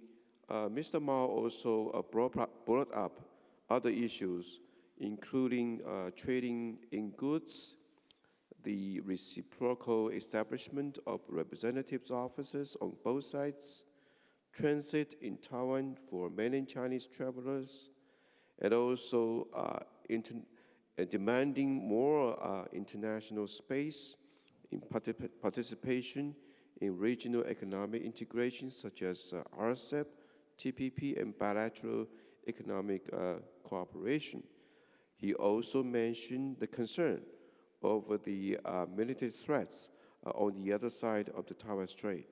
Mr. Mao also brought up other issues, including trading in goods, the reciprocal establishment of representatives' offices on both sides, transit in Taiwan for mainland Chinese travelers, and also demanding more international space in participation in regional economic integration such as RCEP, TPP, and bilateral economic cooperation. He also mentioned the concern over the military threats on the other side of the Taiwan Strait.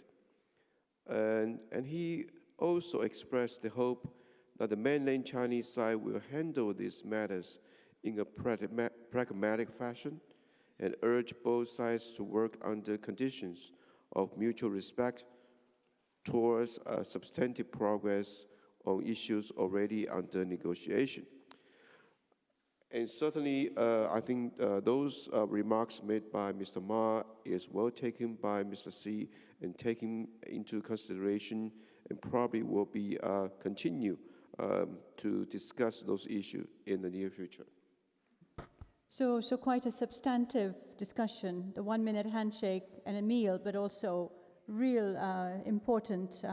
And he also expressed the hope that the mainland Chinese side will handle these matters in a pragmatic fashion and urge both sides to work under conditions of mutual respect towards substantive progress on issues already under negotiation. And certainly, I think those remarks made by Mr. Ma is well taken by Mr. Xi and taken into consideration, and probably will be continue to discuss those issues in the near future. So quite a substantive discussion, the 1 minute handshake and a meal, but also real important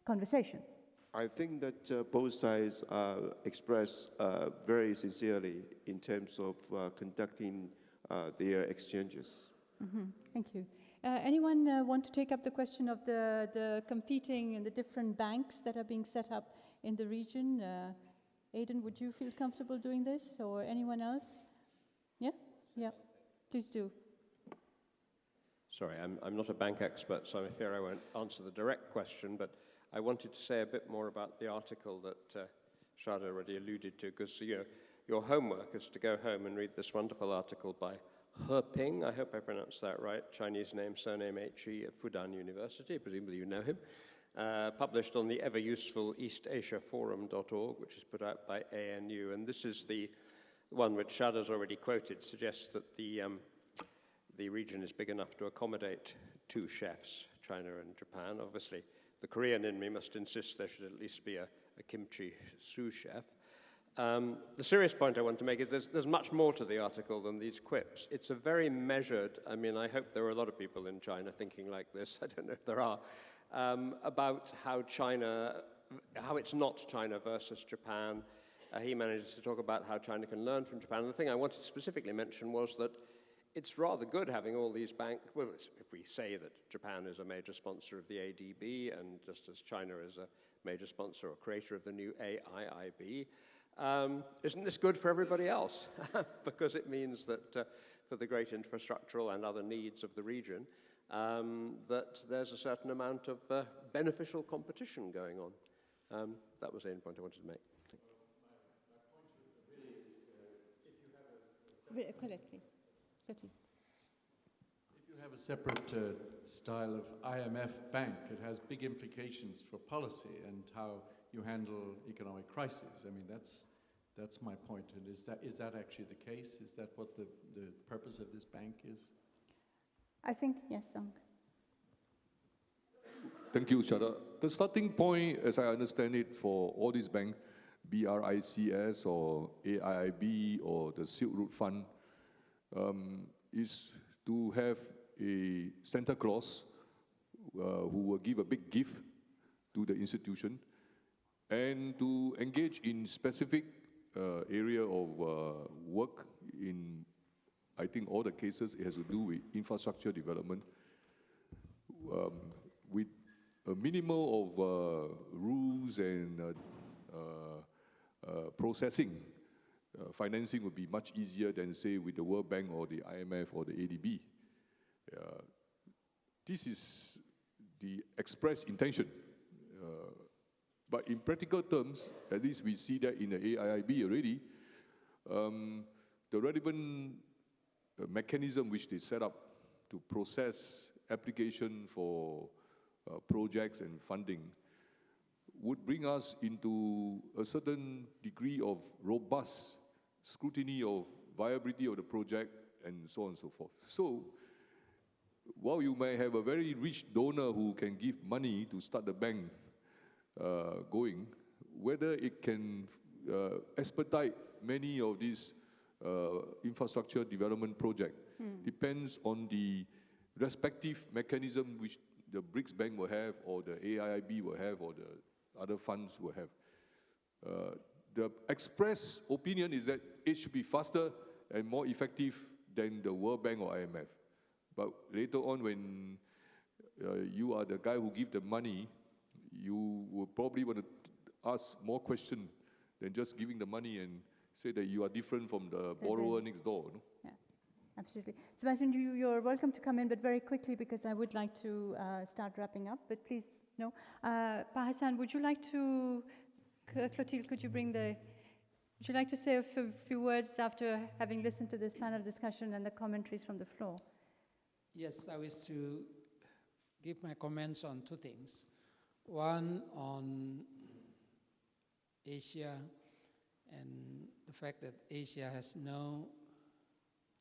conversation. I think that both sides express very sincerely in terms of conducting their exchanges. Mm-hmm. Thank you. Anyone want to take up the question of the competing and the different banks that are being set up in the region? Aidan, would you feel comfortable doing this, or anyone else? Yeah? Yeah, please do. Sorry, I'm not a bank expert, so I fear I won't answer the direct question, but I wanted to say a bit more about the article that Shada already alluded to, because your homework is to go home and read this wonderful article by He Ping, I hope I pronounced that right, Chinese name, surname H-E, at Fudan University, presumably you know him, published on the ever-useful eastasiaforum.org, which is put out by ANU, and this is the one which Shada's already quoted, suggests that the region is big enough to accommodate two chefs, China and Japan. Obviously, the Korean in me must insist there should at least be a kimchi sous chef. The serious point I want to make is there's much more to the article than these quips. It's a very measured, I mean, I hope there are a lot of people in China thinking like this, I don't know if there are, about how it's not China versus Japan. He manages to talk about how China can learn from Japan. And the thing I wanted to specifically mention was that it's rather good having all these banks, well, if we say that Japan is a major sponsor of the ADB, and just as China is a major sponsor or creator of the new AIIB, isn't this good for everybody else? Because it means that for the great infrastructural and other needs of the region, that there's a certain amount of beneficial competition going on. That was the end point I wanted to make. Collect, please. If you have a separate style of IMF bank, it has big implications for policy and how you handle economic crises. I mean, that's my point. And is that actually the case? Is that what the purpose of this bank is? I think, yes, Song. Thank you, Shada. The starting point, as I understand it, for all these banks, BRICS or AIIB or the Silk Road Fund, is to have a Santa Claus who will give a big gift to the institution and to engage in specific area of work in, I think all the cases, it has to do with infrastructure development with a minimum of rules and processing. Financing would be much easier than, say, with the World Bank or the IMF or the ADB. This is the express intention. But in practical terms, at least we see that in the AIIB already, the relevant mechanism which they set up to process application for projects and funding would bring us into a certain degree of robust scrutiny of viability of the project, and so on and so forth. So, while you may have a very rich donor who can give money to start the bank going, whether it can expedite many of these infrastructure development projects depends on the respective mechanism which the BRICS Bank will have, or the AIIB will have, or the other funds will have. The express opinion is that it should be faster and more effective than the World Bank or IMF. But later on, when you are the guy who gives the money, you will probably want to ask more questions than just giving the money and say that you are different from the borrower next door. No? Yeah, absolutely. Sebastian, you're welcome to come in, but very quickly, because I would like to start wrapping up, but please, no. Pa Hassan, would you like to, Clotilde, could you bring the, would you like to say a few words after having listened to this panel discussion and the commentaries from the floor? Yes, I wish to give my comments on two things. One on Asia and the fact that Asia has no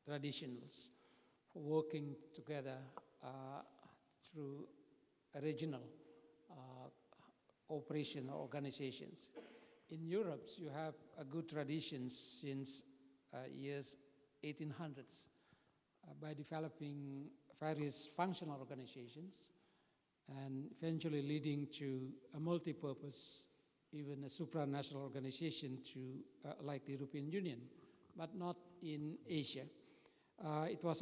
traditionals for working together through a regional cooperation or organizations. In Europe, you have a good tradition since years 1800s by developing various functional organizations and eventually leading to a multi-purpose, even a supranational organization to like the European Union, but not in Asia. It was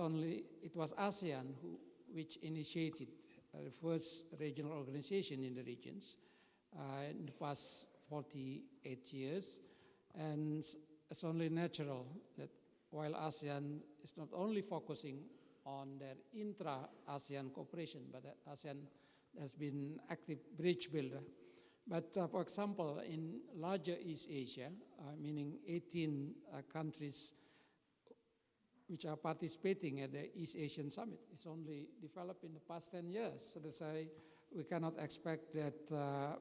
ASEAN which initiated the first regional organization in the regions in the past 48 years, and it's only natural that while ASEAN is not only focusing on their intra-ASEAN cooperation, but that ASEAN has been active bridge builder. But for example, in larger East Asia, meaning 18 countries which are participating at the East Asian Summit, it's only developed in the past 10 years. So that's why we cannot expect that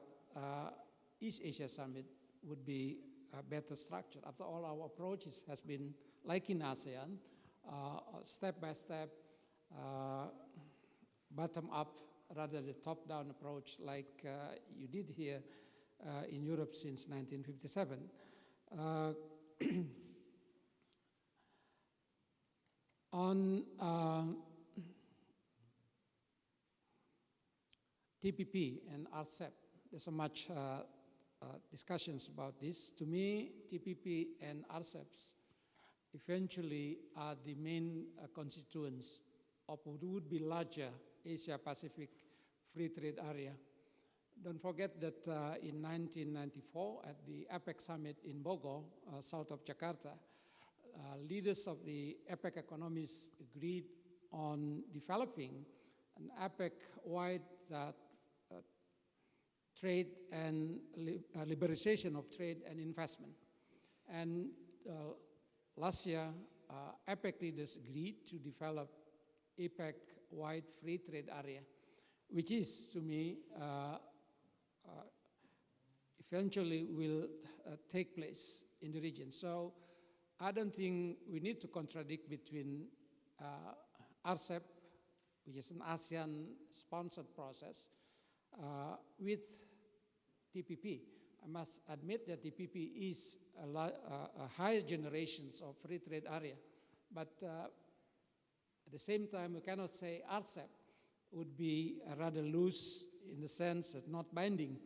East Asia Summit would be better structured. After all, our approach has been like in ASEAN, step by step, bottom up rather than the top-down approach like you did here in Europe since 1957. On TPP and RCEP, there's so much discussions about this. To me, TPP and RCEPs eventually are the main constituents of what would be larger Asia-Pacific Free Trade Area. Don't forget that in 1994 at the APEC summit in Bogor, south of Jakarta, leaders of the APEC economies agreed on developing an APEC-wide trade and liberalization of trade and investment. And last year, APEC leaders agreed to develop APEC-wide free trade area, which is, to me, eventually will take place in the region. So I don't think we need to contradict between RCEP, which is an ASEAN-sponsored process, with TPP. I must admit that TPP is a higher generations of free trade area, but at the same time, we cannot say RCEP would be rather loose in the sense that not binding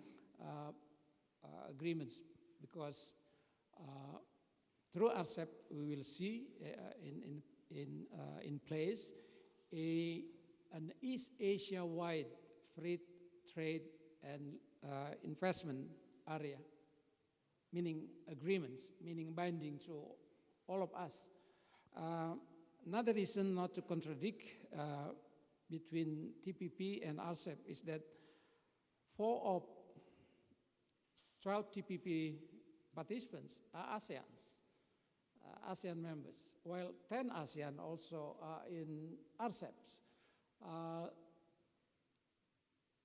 agreements, because through RCEP we will see in place an East Asia-wide free trade and investment area, meaning agreements, meaning binding to all of us. Another reason not to contradict between TPP and RCEP is that 4 of 12 TPP participants are ASEAN members, while 10 ASEAN also are in RCEPs.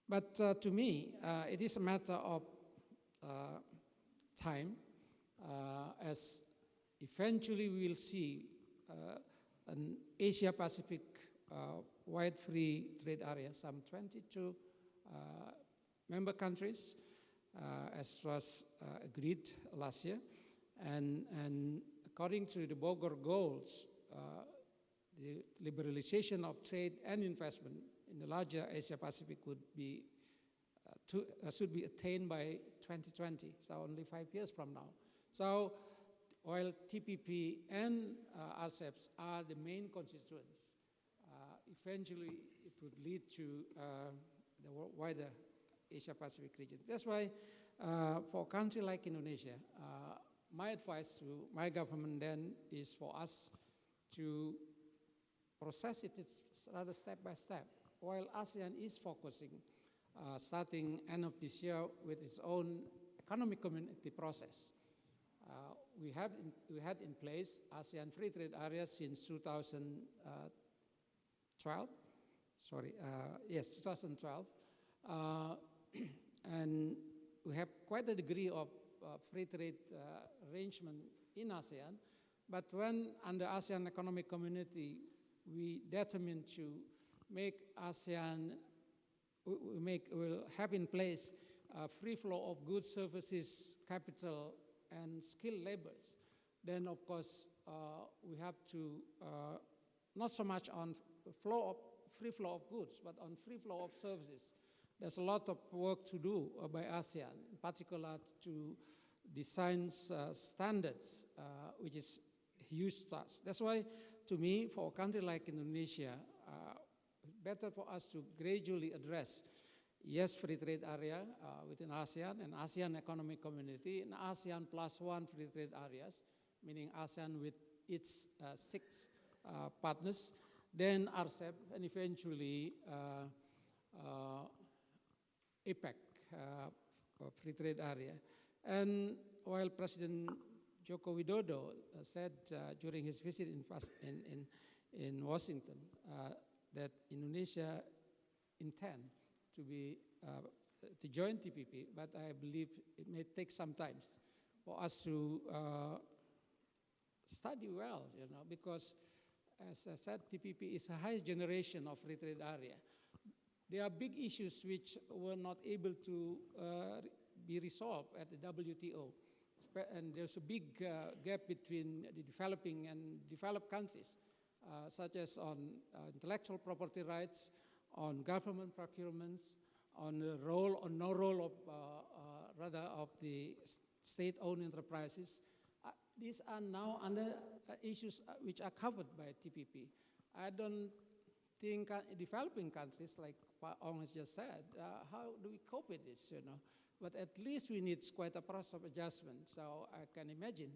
But to me, it is a matter of time, as eventually we will see an Asia-Pacific wide free trade area, some 22 member countries, as was agreed last year. And according to the Bogor goals, the liberalization of trade and investment in the larger Asia-Pacific should be attained by 2020, so only 5 years from now. So while TPP and RCEPs are the main constituents, eventually it would lead to the wider Asia-Pacific region. That's why for a country like Indonesia, my advice to my government then is for us to process it rather step by step. While ASEAN is focusing, starting end of this year with its own economic community process. We had in place ASEAN Free Trade Area since 2012. 2012. And we have quite a degree of free trade arrangement in ASEAN. But when under ASEAN Economic Community, we determined to make ASEAN, will have in place a free flow of goods, services, capital, and skilled labors, then of course we have to not so much on free flow of goods, but on free flow of services. There's a lot of work to do by ASEAN, in particular to design standards, which is a huge task. That's why, to me, for a country like Indonesia, better for us to gradually address, yes, free trade area within ASEAN and ASEAN Economic Community, and ASEAN +1 free trade areas, meaning ASEAN with its 6 partners, then RCEP, and eventually APEC, free trade area. And while President Joko Widodo said during his visit in Washington that Indonesia intend to join TPP, but I believe it may take some time for us to study well, because as I said, TPP is the highest generation of free trade area. There are big issues which were not able to be resolved at the WTO. And there's a big gap between the developing and developed countries, such as on intellectual property rights, on government procurements, on the role or no role of the state-owned enterprises. These are now under issues which are covered by TPP. I don't think developing countries, like Ong has just said, how do we cope with this, But at least we need quite a process of adjustment. So I can imagine,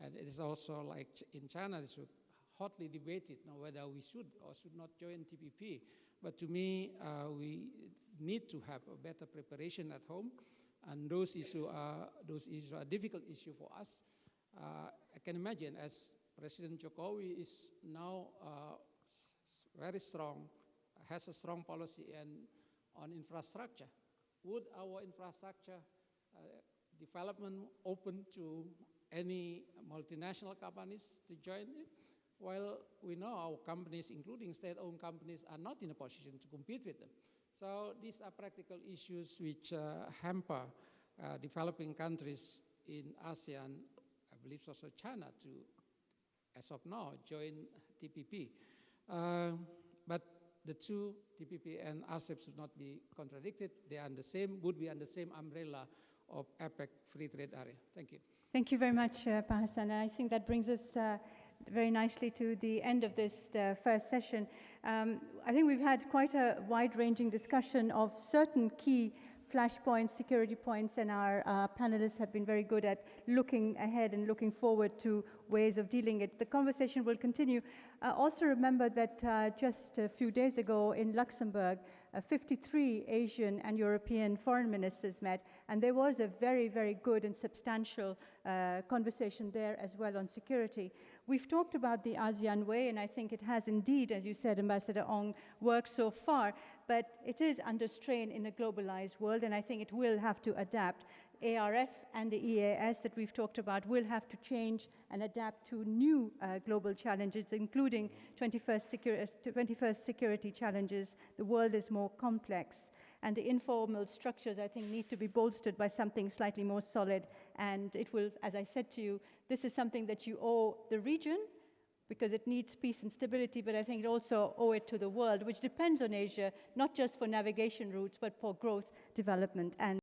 and it is also like in China, it's hotly debated now whether we should or should not join TPP. But to me, we need to have a better preparation at home, and those issues are difficult issue for us. I can imagine as President Jokowi is now very strong, has a strong policy on infrastructure. Would our infrastructure development open to any multinational companies to join it? Well, we know our companies, including state-owned companies, are not in a position to compete with them. So these are practical issues which hamper developing countries in ASEAN, I believe also China, to, as of now, join TPP. But the two, TPP and RCEP, should not be contradicted. They are would be under the same umbrella of APEC free trade area. Thank you. Thank you very much, Pak Hassan. I think that brings us very nicely to the end of this first session. I think we've had quite a wide-ranging discussion of certain key flashpoints, security points, and our panelists have been very good at looking ahead and looking forward to ways of dealing it. The conversation will continue. Also remember that just a few days ago in Luxembourg, 53 Asian and European foreign ministers met, and there was a very, very good and substantial conversation there as well on security. We've talked about the ASEAN way, and I think it has indeed, as you said, Ambassador Ong, worked so far, but it is under strain in a globalized world, and I think it will have to adapt. ARF and the EAS that we've talked about will have to change and adapt to new global challenges, including 21st security challenges. The world is more complex, and the informal structures, I think, need to be bolstered by something slightly more solid. And it will, as I said to you, this is something that you owe the region, because it needs peace and stability, but I think it also owe it to the world, which depends on Asia, not just for navigation routes, but for growth, development, and